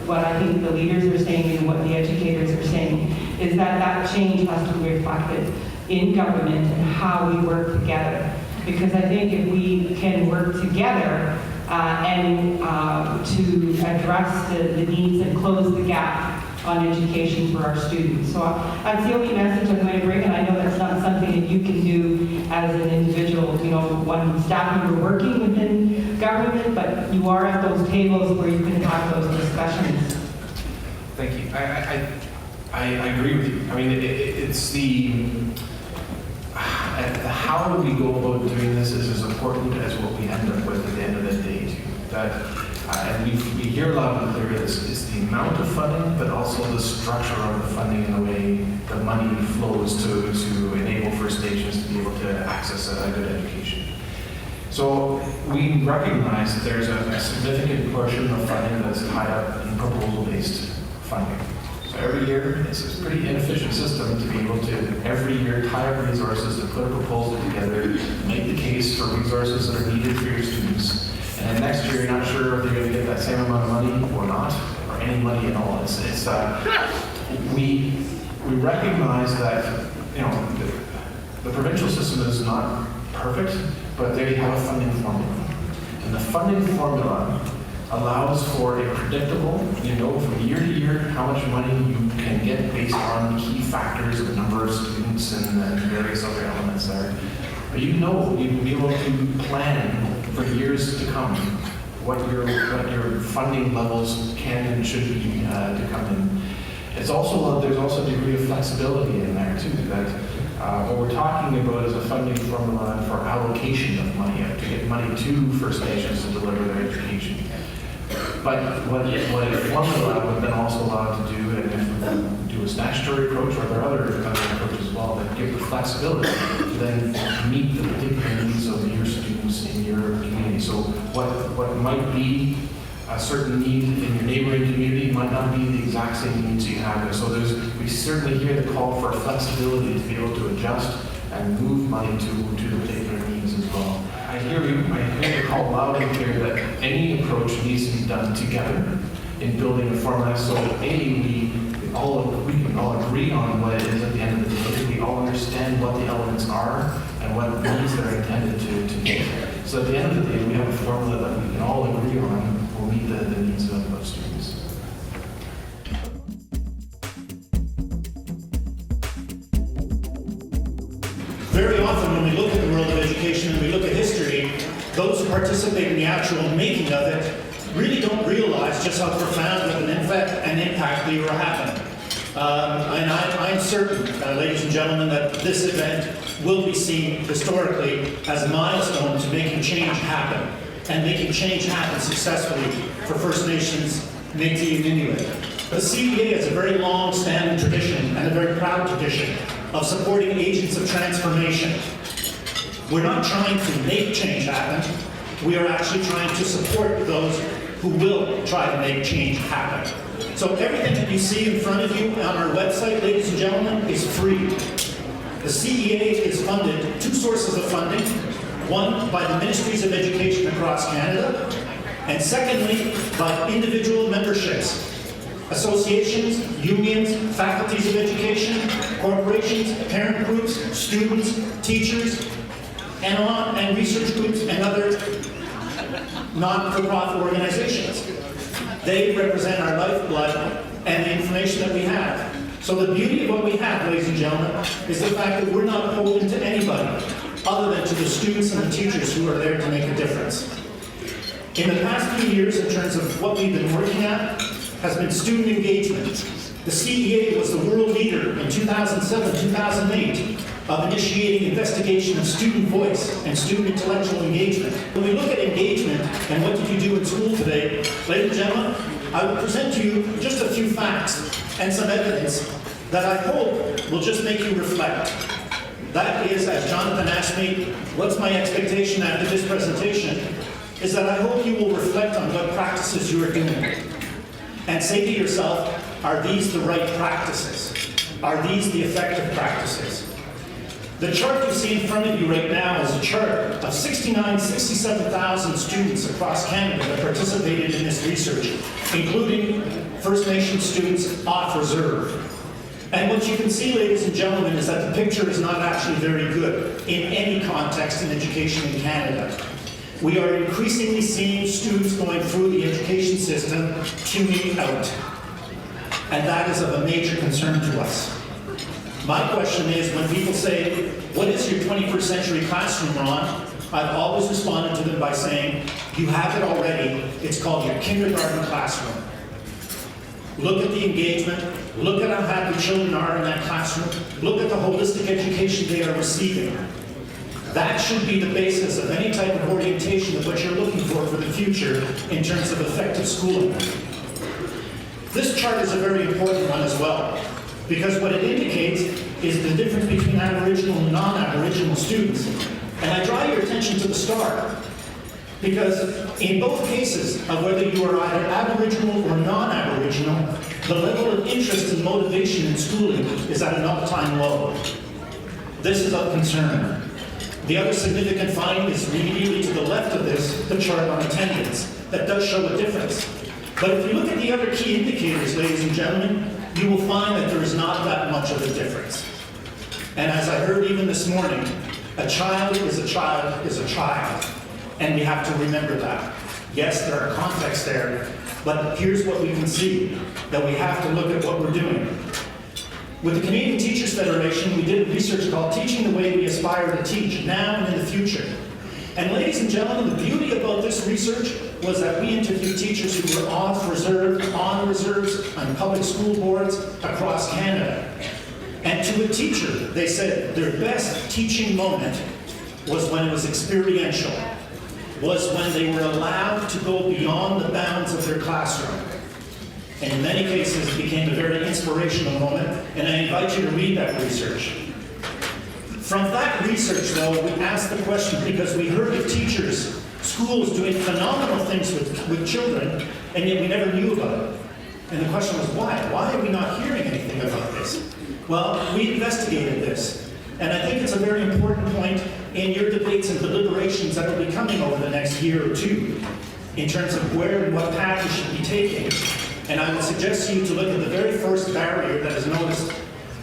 what I think the leaders are saying and what the educators are saying, is that change has to be reflected in government and how we work together. Because I think if we can work together and to address the needs and close the gap on education for our students. So that's the only message I'm going to bring, and I know that's not something that you can do as an individual, one staff member working within government, but you are at those tables where you can have those discussions. Thank you. I agree with you. I mean, it's the how we go about doing this is as important as what we end up with at the end of the day, too. And we hear loud and clear is the amount of funding, but also the structure of the funding and the way the money flows to enable First Nations to be able to access a good education. So we recognize that there's a significant portion of funding that's tied up in proposal-based funding. So every year, it's a pretty inefficient system to be able to every year tie up resources to put a proposal together, make the case for resources that are needed for your students. And then next year, you're not sure if they're going to get that same amount of money or not, or any money at all. We recognize that the provincial system is not perfect, but they have a funding formula, and the funding formula allows for a predictable, from year to year, how much money you can get based on key factors of the number of students and various other elements there. But you can be able to plan for years to come what your funding levels can and should be to come in. There's also a degree of flexibility in there too, that what we're talking about is a funding formula for allocation of money, to get money to First Nations to deliver their education. But what a formula would then also allow to do, and if we do a statutory approach, or there are other approaches as well, that give the flexibility to then meet the particular needs of your students in your community. So what might be a certain need in your neighboring community might not be the exact same needs you have. So we certainly hear the call for flexibility to be able to adjust and move money to the particular needs as well. I hear the call loud and clear that any approach needs to be done together in building a formula. So we can all agree on what it is at the end of the day. We all understand what the elements are and what needs they're intended to meet. So at the end of the day, we have a formula that we can all agree on will meet the needs of students. Very often when we look at the world of education and we look at history, those who participate in the actual making of it really don't realize just how profound of an impact they were having. And I'm certain, ladies and gentlemen, that this event will be seen historically as a milestone to making change happen, and making change happen successfully for First Nations, Métis, and Inuit. The CEA has a very long-standing tradition and a very proud tradition of supporting agents of transformation. We're not trying to make change happen. We are actually trying to support those who will try to make change happen. So everything that you see in front of you on our website, ladies and gentlemen, is free. The CEA is funded, two sources of funding, one by the Ministries of Education across Canada, and secondly, by individual memberships. associations, unions, faculties of education, corporations, parent groups, students, teachers, and research groups and other non-for-profit organizations. They represent our lifeblood and the information that we have. So the beauty of what we have, ladies and gentlemen, is the fact that we're not beholden to anybody other than to the students and the teachers who are there to make a difference. In the past few years, in terms of what we've been working at, has been student engagement. The CEA was the world leader in 2007, 2008 of initiating investigation of student voice and student intellectual engagement. When we look at engagement and what did you do in school today, ladies and gentlemen, I will present to you just a few facts and some evidence that I hope will just make you reflect. That is, as Jonathan asked me, what's my expectation after this presentation, is that I hope you will reflect on what practices you are doing and say to yourself, are these the right practices? Are these the effective practices? The chart you see in front of you right now is a chart of 67,000 students across Canada that participated in this research, including First Nation students off reserve. And what you can see, ladies and gentlemen, is that the picture is not actually very good in any context in education in Canada. We are increasingly seeing students going through the education system tuning out. And that is of a major concern to us. My question is, when people say, what is your 21st century classroom, Ron? I've always responded to them by saying, you have it already. It's called your kindergarten classroom. Look at the engagement. Look at how happy children are in that classroom. Look at the holistic education they are receiving. That should be the basis of any type of orientation of what you're looking for the future in terms of effective schooling. This chart is a very important one as well, because what it indicates is the difference between Aboriginal and non-Aboriginal students. And I draw your attention to the star, because in both cases of whether you are either Aboriginal or non-Aboriginal, the level of interest and motivation in schooling is at an all-time low. This is of concern. The other significant finding is immediately to the left of this, the chart on attendance. That does show a difference. But if you look at the other key indicators, ladies and gentlemen, you will find that there is not that much of a difference. And as I heard even this morning, a child is a child is a child. And we have to remember that. Yes, there are contexts there, but here's what we can see, that we have to look at what we're doing. With the Canadian Teachers Federation, we did research called Teaching the Way We Aspire to Teach, Now and in the Future. And ladies and gentlemen, the beauty about this research was that we interviewed teachers who were off reserve, on reserves, on public school boards across Canada. And to a teacher, they said their best teaching moment was when it was experiential, was when they were allowed to go beyond the bounds of their classroom. And in many cases, it became a very inspirational moment, and I invite you to read that research. From that research, though, we asked the question because we heard of teachers, schools doing phenomenal things with children, and yet we never knew about it. And the question was, why? Why are we not hearing anything about this? Well, we investigated this, and I think it's a very important point in your debates and deliberations that will be coming over the next year or two in terms of where and what path you should be taking. And I would suggest to you to look at the very first barrier that is noticed,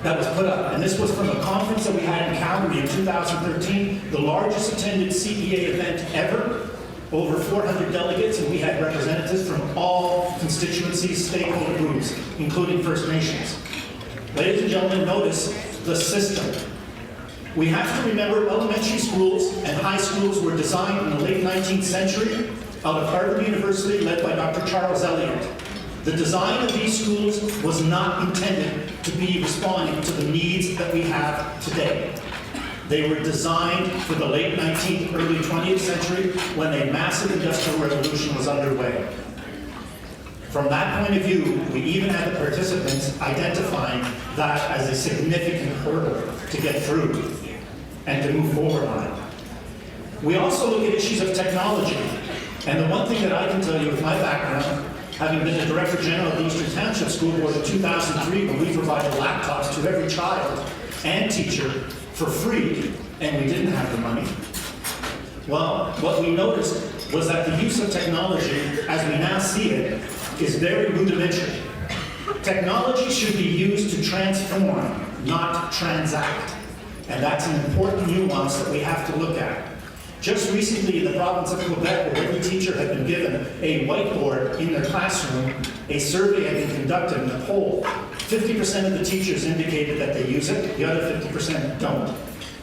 that was put up. And this was from a conference that we had in Calgary in 2013, the largest attended CEA event ever, over 400 delegates, and we had representatives from all constituencies, stakeholder groups, including First Nations. Ladies and gentlemen, notice the system. We have to remember elementary schools and high schools were designed in the late 19th century out of Harvard University, led by Dr. Charles Eliot. The design of these schools was not intended to be responding to the needs that we have today. They were designed for the late 19th, early 20th century when a massive industrial revolution was underway. From that point of view, we even had the participants identifying that as a significant hurdle to get through and to move forward on it. We also look at issues of technology. And the one thing that I can tell you with my background, having been the Director General of the Eastern Township School Board in 2003, when we provided laptops to every child and teacher for free, and we didn't have the money. Well, what we noticed was that the use of technology, as we now see it, is very rudimentary. Technology should be used to transform, not transact. And that's an important nuance that we have to look at. Just recently in the province of Quebec, where every teacher had been given a whiteboard in their classroom, a survey had been conducted and a poll. 50% of the teachers indicated that they use it, the other 50% don't.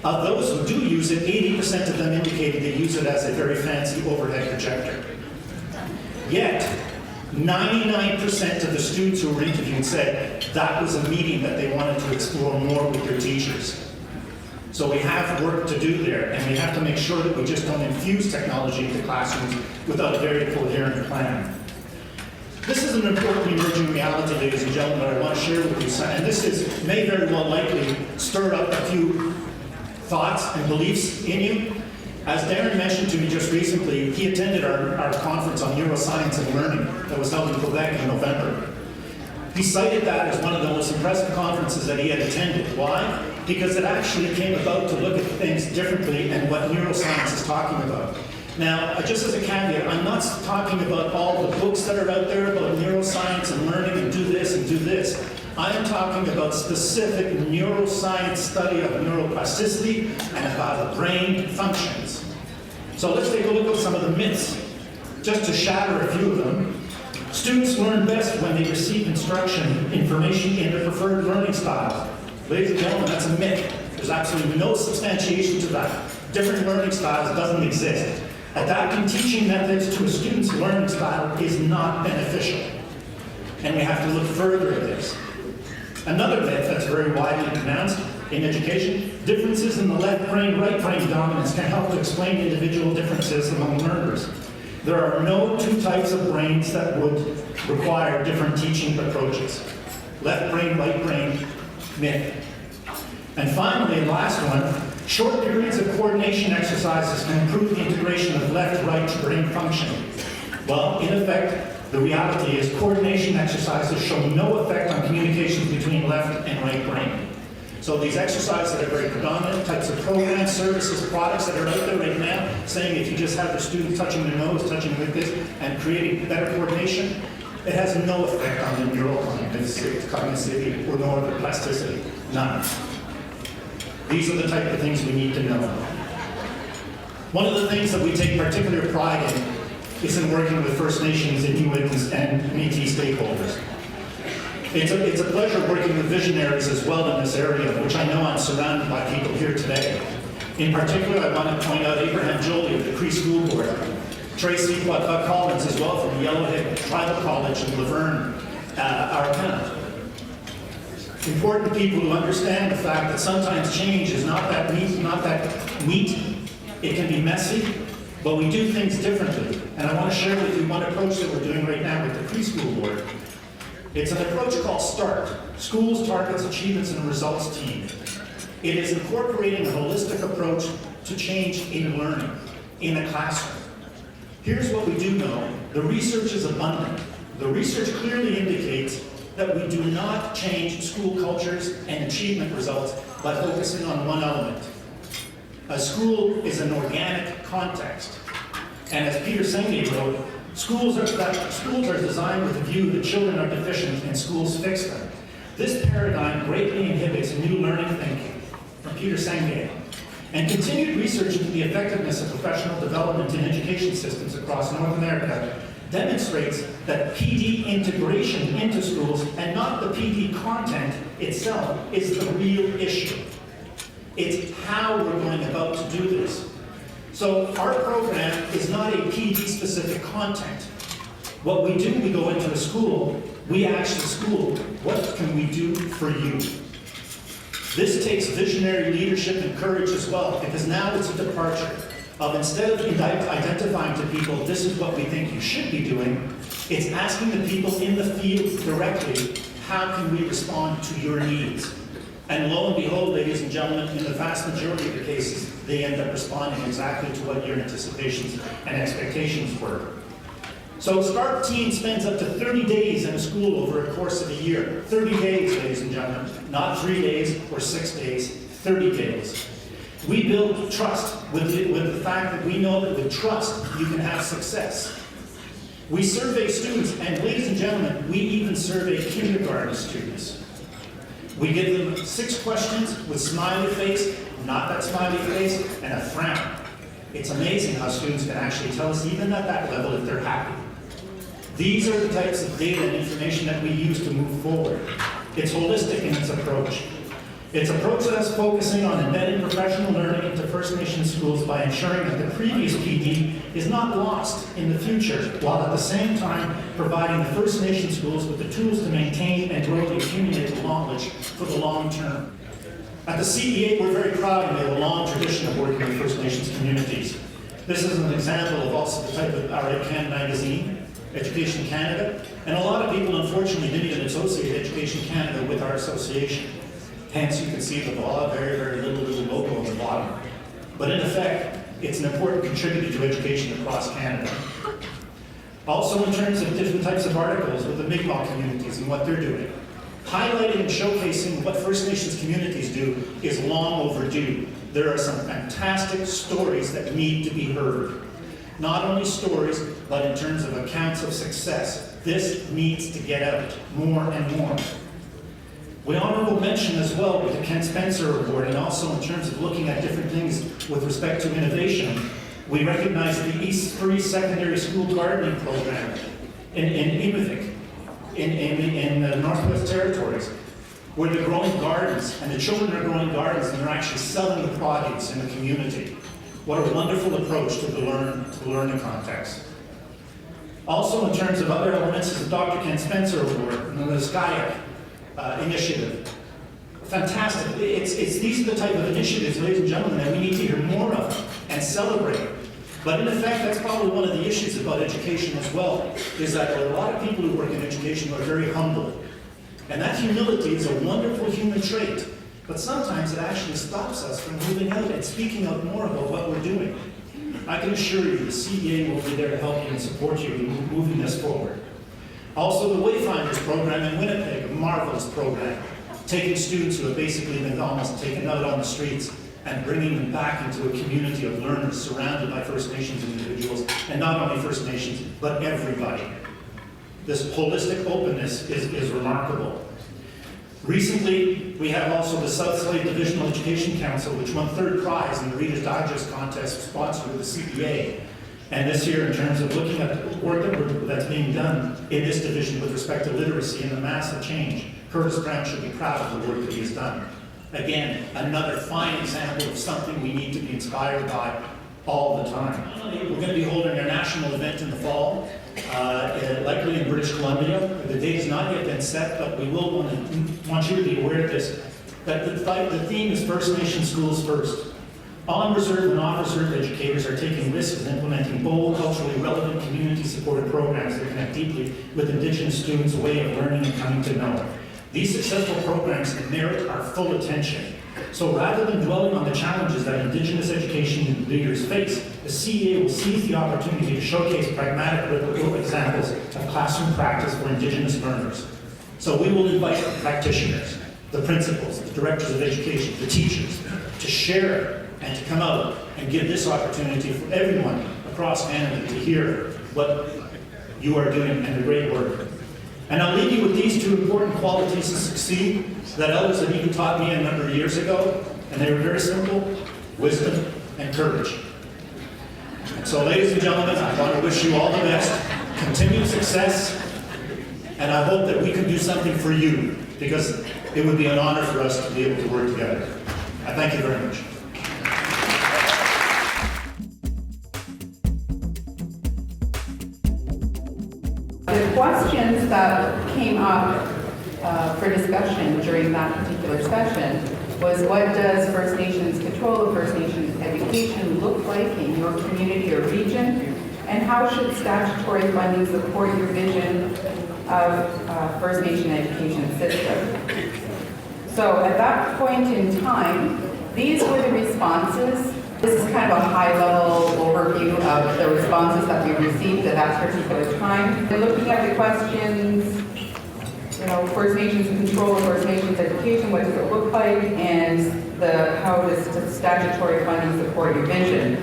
Of those who do use it, 80% of them indicated they use it as a very fancy overhead projector. Yet, 99% of the students who were interviewed said that was a meeting that they wanted to explore more with their teachers. So we have work to do there, and we have to make sure that we just don't infuse technology into classrooms without a very coherent plan. This is an important emerging reality, ladies and gentlemen, that I want to share with you, and this may very well likely stir up a few thoughts and beliefs in you. As Darren mentioned to me just recently, he attended our conference on neuroscience and learning that was held in Quebec in November. He cited that as one of the most impressive conferences that he had attended. Why? Because it actually came about to look at things differently and what neuroscience is talking about. Now, just as a caveat, I'm not talking about all the books that are out there about neuroscience and learning and do this and do this. I am talking about specific neuroscience study of neuroplasticity and of how the brain functions. So let's take a look at some of the myths, just to shatter a few of them. Students learn best when they receive instruction, information in their preferred learning style. Ladies and gentlemen, that's a myth. There's absolutely no substantiation to that. Different learning styles doesn't exist. Adapting teaching methods to a student's learning style is not beneficial. And we have to look further at this. Another myth that's very widely pronounced in education, differences in the left brain, right brain dominance can help to explain individual differences among learners. There are no two types of brains that would require different teaching approaches. Left brain, right brain, myth. And finally, the last one, short periods of coordination exercises can improve the integration of left-right brain function. Well, in effect, the reality is coordination exercises show no effect on communications between left and right brain. So these exercises that are very predominant, types of programs, services, products that are out there right now, saying if you just have the student touching their nose, touching like this, and creating better coordination, it has no effect on the neural cognitivity or neuroplasticity. None. These are the type of things we need to know. One of the things that we take particular pride in is in working with First Nations, Inuit, and Métis stakeholders. It's a pleasure working with visionaries as well in this area, which I know I'm surrounded by people here today. In particular, I want to point out Abraham Jolie of the Cree School Board, Tracy Collins as well from the Yellowhead Tribal College in Laverne, Arcana. Important people who understand the fact that sometimes change is not that neat. It can be messy, but we do things differently. And I want to share with you one approach that we're doing right now with the Cree School Board. It's an approach called START, Schools, Targets, Achievements, and Results Team. It is incorporating a holistic approach to change in learning in a classroom. Here's what we do know. The research is abundant. The research clearly indicates that we do not change school cultures and achievement results by focusing on one element. A school is an organic context. And as Peter Senge wrote, schools are designed with the view that children are deficient and schools fix them. This paradigm greatly inhibits new learning thinking, from Peter Senge. And continued research into the effectiveness of professional development in education systems across North America demonstrates that PD integration into schools and not the PD content itself is the real issue. It's how we're going about to do this. So our program is not a PD-specific content. What we do, we go into a school, we ask the school, what can we do for you? This takes visionary leadership and courage as well, because now it's a departure of instead of identifying to people, this is what we think you should be doing, it's asking the people in the field directly, how can we respond to your needs? And lo and behold, ladies and gentlemen, in the vast majority of the cases, they end up responding exactly to what your anticipations and expectations were. So START team spends up to 30 days in a school over a course of a year. 30 days, ladies and gentlemen, not 3 days or 6 days, 30 days. We build trust with the fact that we know that with trust, you can have success. We survey students, and ladies and gentlemen, we even survey kindergarten students. We give them 6 questions with smiley face, not that smiley face, and a frown. It's amazing how students can actually tell us, even at that level, if they're happy. These are the types of data and information that we use to move forward. It's holistic in its approach. Its approach to us focusing on embedding professional learning into First Nations schools by ensuring that the previous PD is not lost in the future, while at the same time providing the First Nations schools with the tools to maintain and grow the accumulated knowledge for the long term. At the CEA, we're very proud and we have a long tradition of working with First Nations communities. This is an example of also the type of our AFN magazine, Education Canada, and a lot of people unfortunately didn't even associate Education Canada with our association. Hence, you can see the very, very little logo on the bottom. But in effect, it's an important contributor to education across Canada. Also, in terms of different types of articles with the Mi'kmaq communities and what they're doing, highlighting and showcasing what First Nations communities do is long overdue. There are some fantastic stories that need to be heard. Not only stories, but in terms of accounts of success. This needs to get out more and more. We honorable mention as well with the Ken Spencer Award, and also in terms of looking at different things with respect to innovation. We recognize the East Free Secondary School Gardening Program in Inuvik, in the Northwest Territories, where they're growing gardens, and the children are growing gardens, and they're actually selling the produce in the community. What a wonderful approach to the learning context. Also, in terms of other elements, is the Dr. Ken Spencer Award and the SKYAC initiative. Fantastic. These are the type of initiatives, ladies and gentlemen, that we need to hear more of and celebrate. But in effect, that's probably one of the issues about education as well, is that there are a lot of people who work in education who are very humble. And that humility is a wonderful human trait, but sometimes it actually stops us from moving out and speaking out more about what we're doing. I can assure you the CEA will be there to help you and support you in moving this forward. Also, the Wayfinders program in Winnipeg, a marvelous program, taking students who have basically been almost taken out on the streets and bringing them back into a community of learners surrounded by First Nations individuals, and not only First Nations, but everybody. This holistic openness is remarkable. Recently, we have also the South Slade Divisional Education Council, which won 3rd prize in the Reader's Digest contest sponsored with the CPA. And this year, in terms of looking at the work that's being done in this division with respect to literacy and the massive change, Curtis Brown should be proud of the work that he has done. Again, another fine example of something we need to be inspired by all the time. We're going to be holding our national event in the fall, likely in British Columbia. The date has not yet been set, but we will want you to be aware of this. That the theme is First Nation Schools First. On-reserve and off-reserve educators are taking risks in implementing bold, culturally relevant, community-supported programs that connect deeply with Indigenous students' way of learning and coming to know. These successful programs merit our full attention. So rather than dwelling on the challenges that Indigenous education leaders face, the CEA will seize the opportunity to showcase pragmatic examples of classroom practice for Indigenous learners. So we will invite the practitioners, the principals, the directors of education, the teachers, to share and to come out and give this opportunity for everyone across Canada to hear what you are doing and the great work. And I'll leave you with these 2 important qualities to succeed that others have even taught me a number of years ago, and they were very simple: wisdom and courage. And so, ladies and gentlemen, I want to wish you all the best, continued success, and I hope that we can do something for you, because it would be an honor for us to be able to work together. I thank you very much. The questions that came up for discussion during that particular session was, what does First Nations control of First Nations education look like in your community or region? And how should statutory funding support your vision of First Nation education system? So at that point in time, these were the responses. This is kind of a high-level overview of the responses that we received at that particular time. And looking at the questions, First Nations control of First Nations education, what does it look like, and how does the statutory funding support your vision?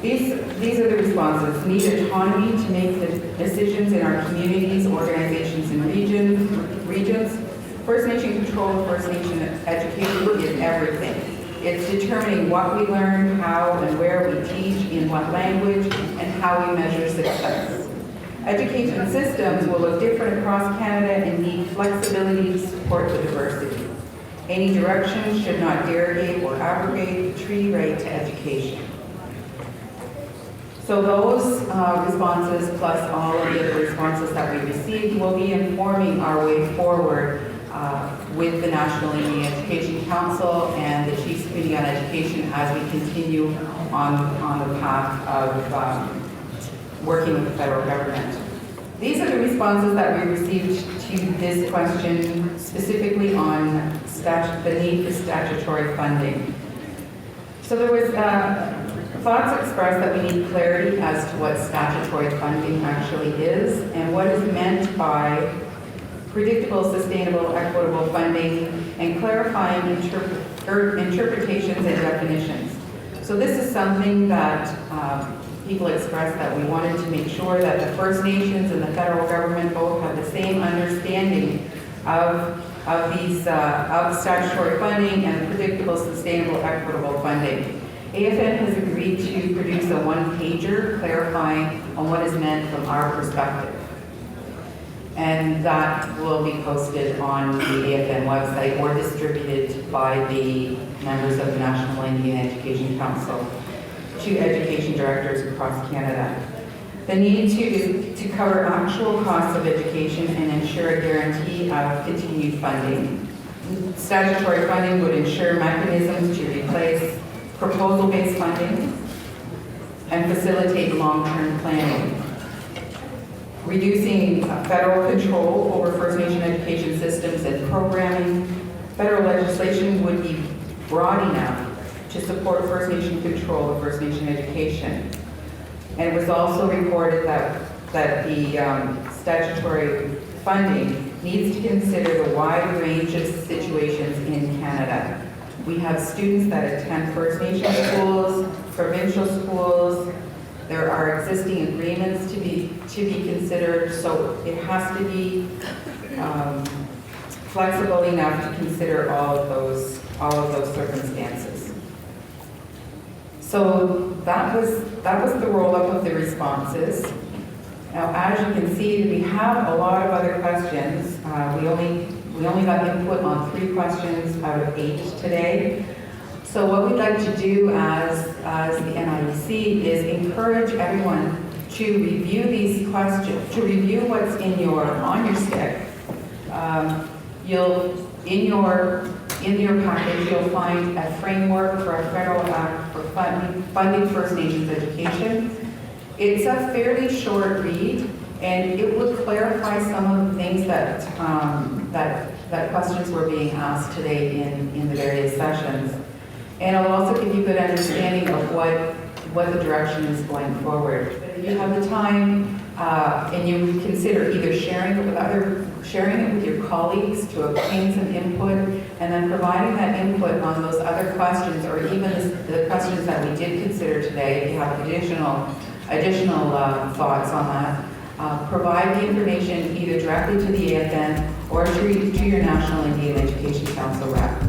These are the responses. Need autonomy to make the decisions in our communities, organizations, and regions. First Nation control of First Nation education is everything. It's determining what we learn, how and where we teach, in what language, and how we measure success. Education systems will look different across Canada and need flexibility to support the diversity. Any direction should not derogate or abrogate the treaty right to education. So those responses, plus all of the other responses that we received, will be informing our way forward with the National Indian Education Council and the Chiefs Committee on Education as we continue on the path of working with the federal government. These are the responses that we received to this question, specifically on the need for statutory funding. So there was thoughts expressed that we need clarity as to what statutory funding actually is and what is meant by predictable, sustainable, equitable funding, and clarifying interpretations and definitions. So this is something that people expressed that we wanted to make sure that the First Nations and the federal government both have the same understanding of statutory funding and predictable, sustainable, equitable funding. AFN has agreed to produce a one-pager clarifying on what is meant from our perspective. And that will be posted on the AFN website or distributed by the members of the National Indian Education Council to education directors across Canada. The need to cover actual costs of education and ensure a guarantee of continued funding. Statutory funding would ensure mechanisms to replace proposal-based funding and facilitate long-term planning. Reducing federal control over First Nation education systems and programming. Federal legislation would be broad enough to support First Nation control of First Nation education. And it was also reported that the statutory funding needs to consider the wide range of situations in Canada. We have students that attend First Nation schools, provincial schools. There are existing agreements to be considered, so it has to be flexible enough to consider all of those circumstances. So that was the roll-up of the responses. Now, as you can see, we have a lot of other questions. We only got input on 3 questions out of 8 today. So what we'd like to do as the NIEC is encourage everyone to review these questions, to review what's on your stick. In your package, you'll find a framework for a federal act for funding First Nations education. It's a fairly short read, and it will clarify some of the things that questions were being asked today in the various sessions. And it'll also give you a good understanding of what the direction is going forward. If you have the time and you consider either sharing it with your colleagues to obtain some input, and then providing that input on those other questions, or even the questions that we did consider today, if you have additional thoughts on that, provide the information either directly to the AFN or to your National Indian Education Council rep.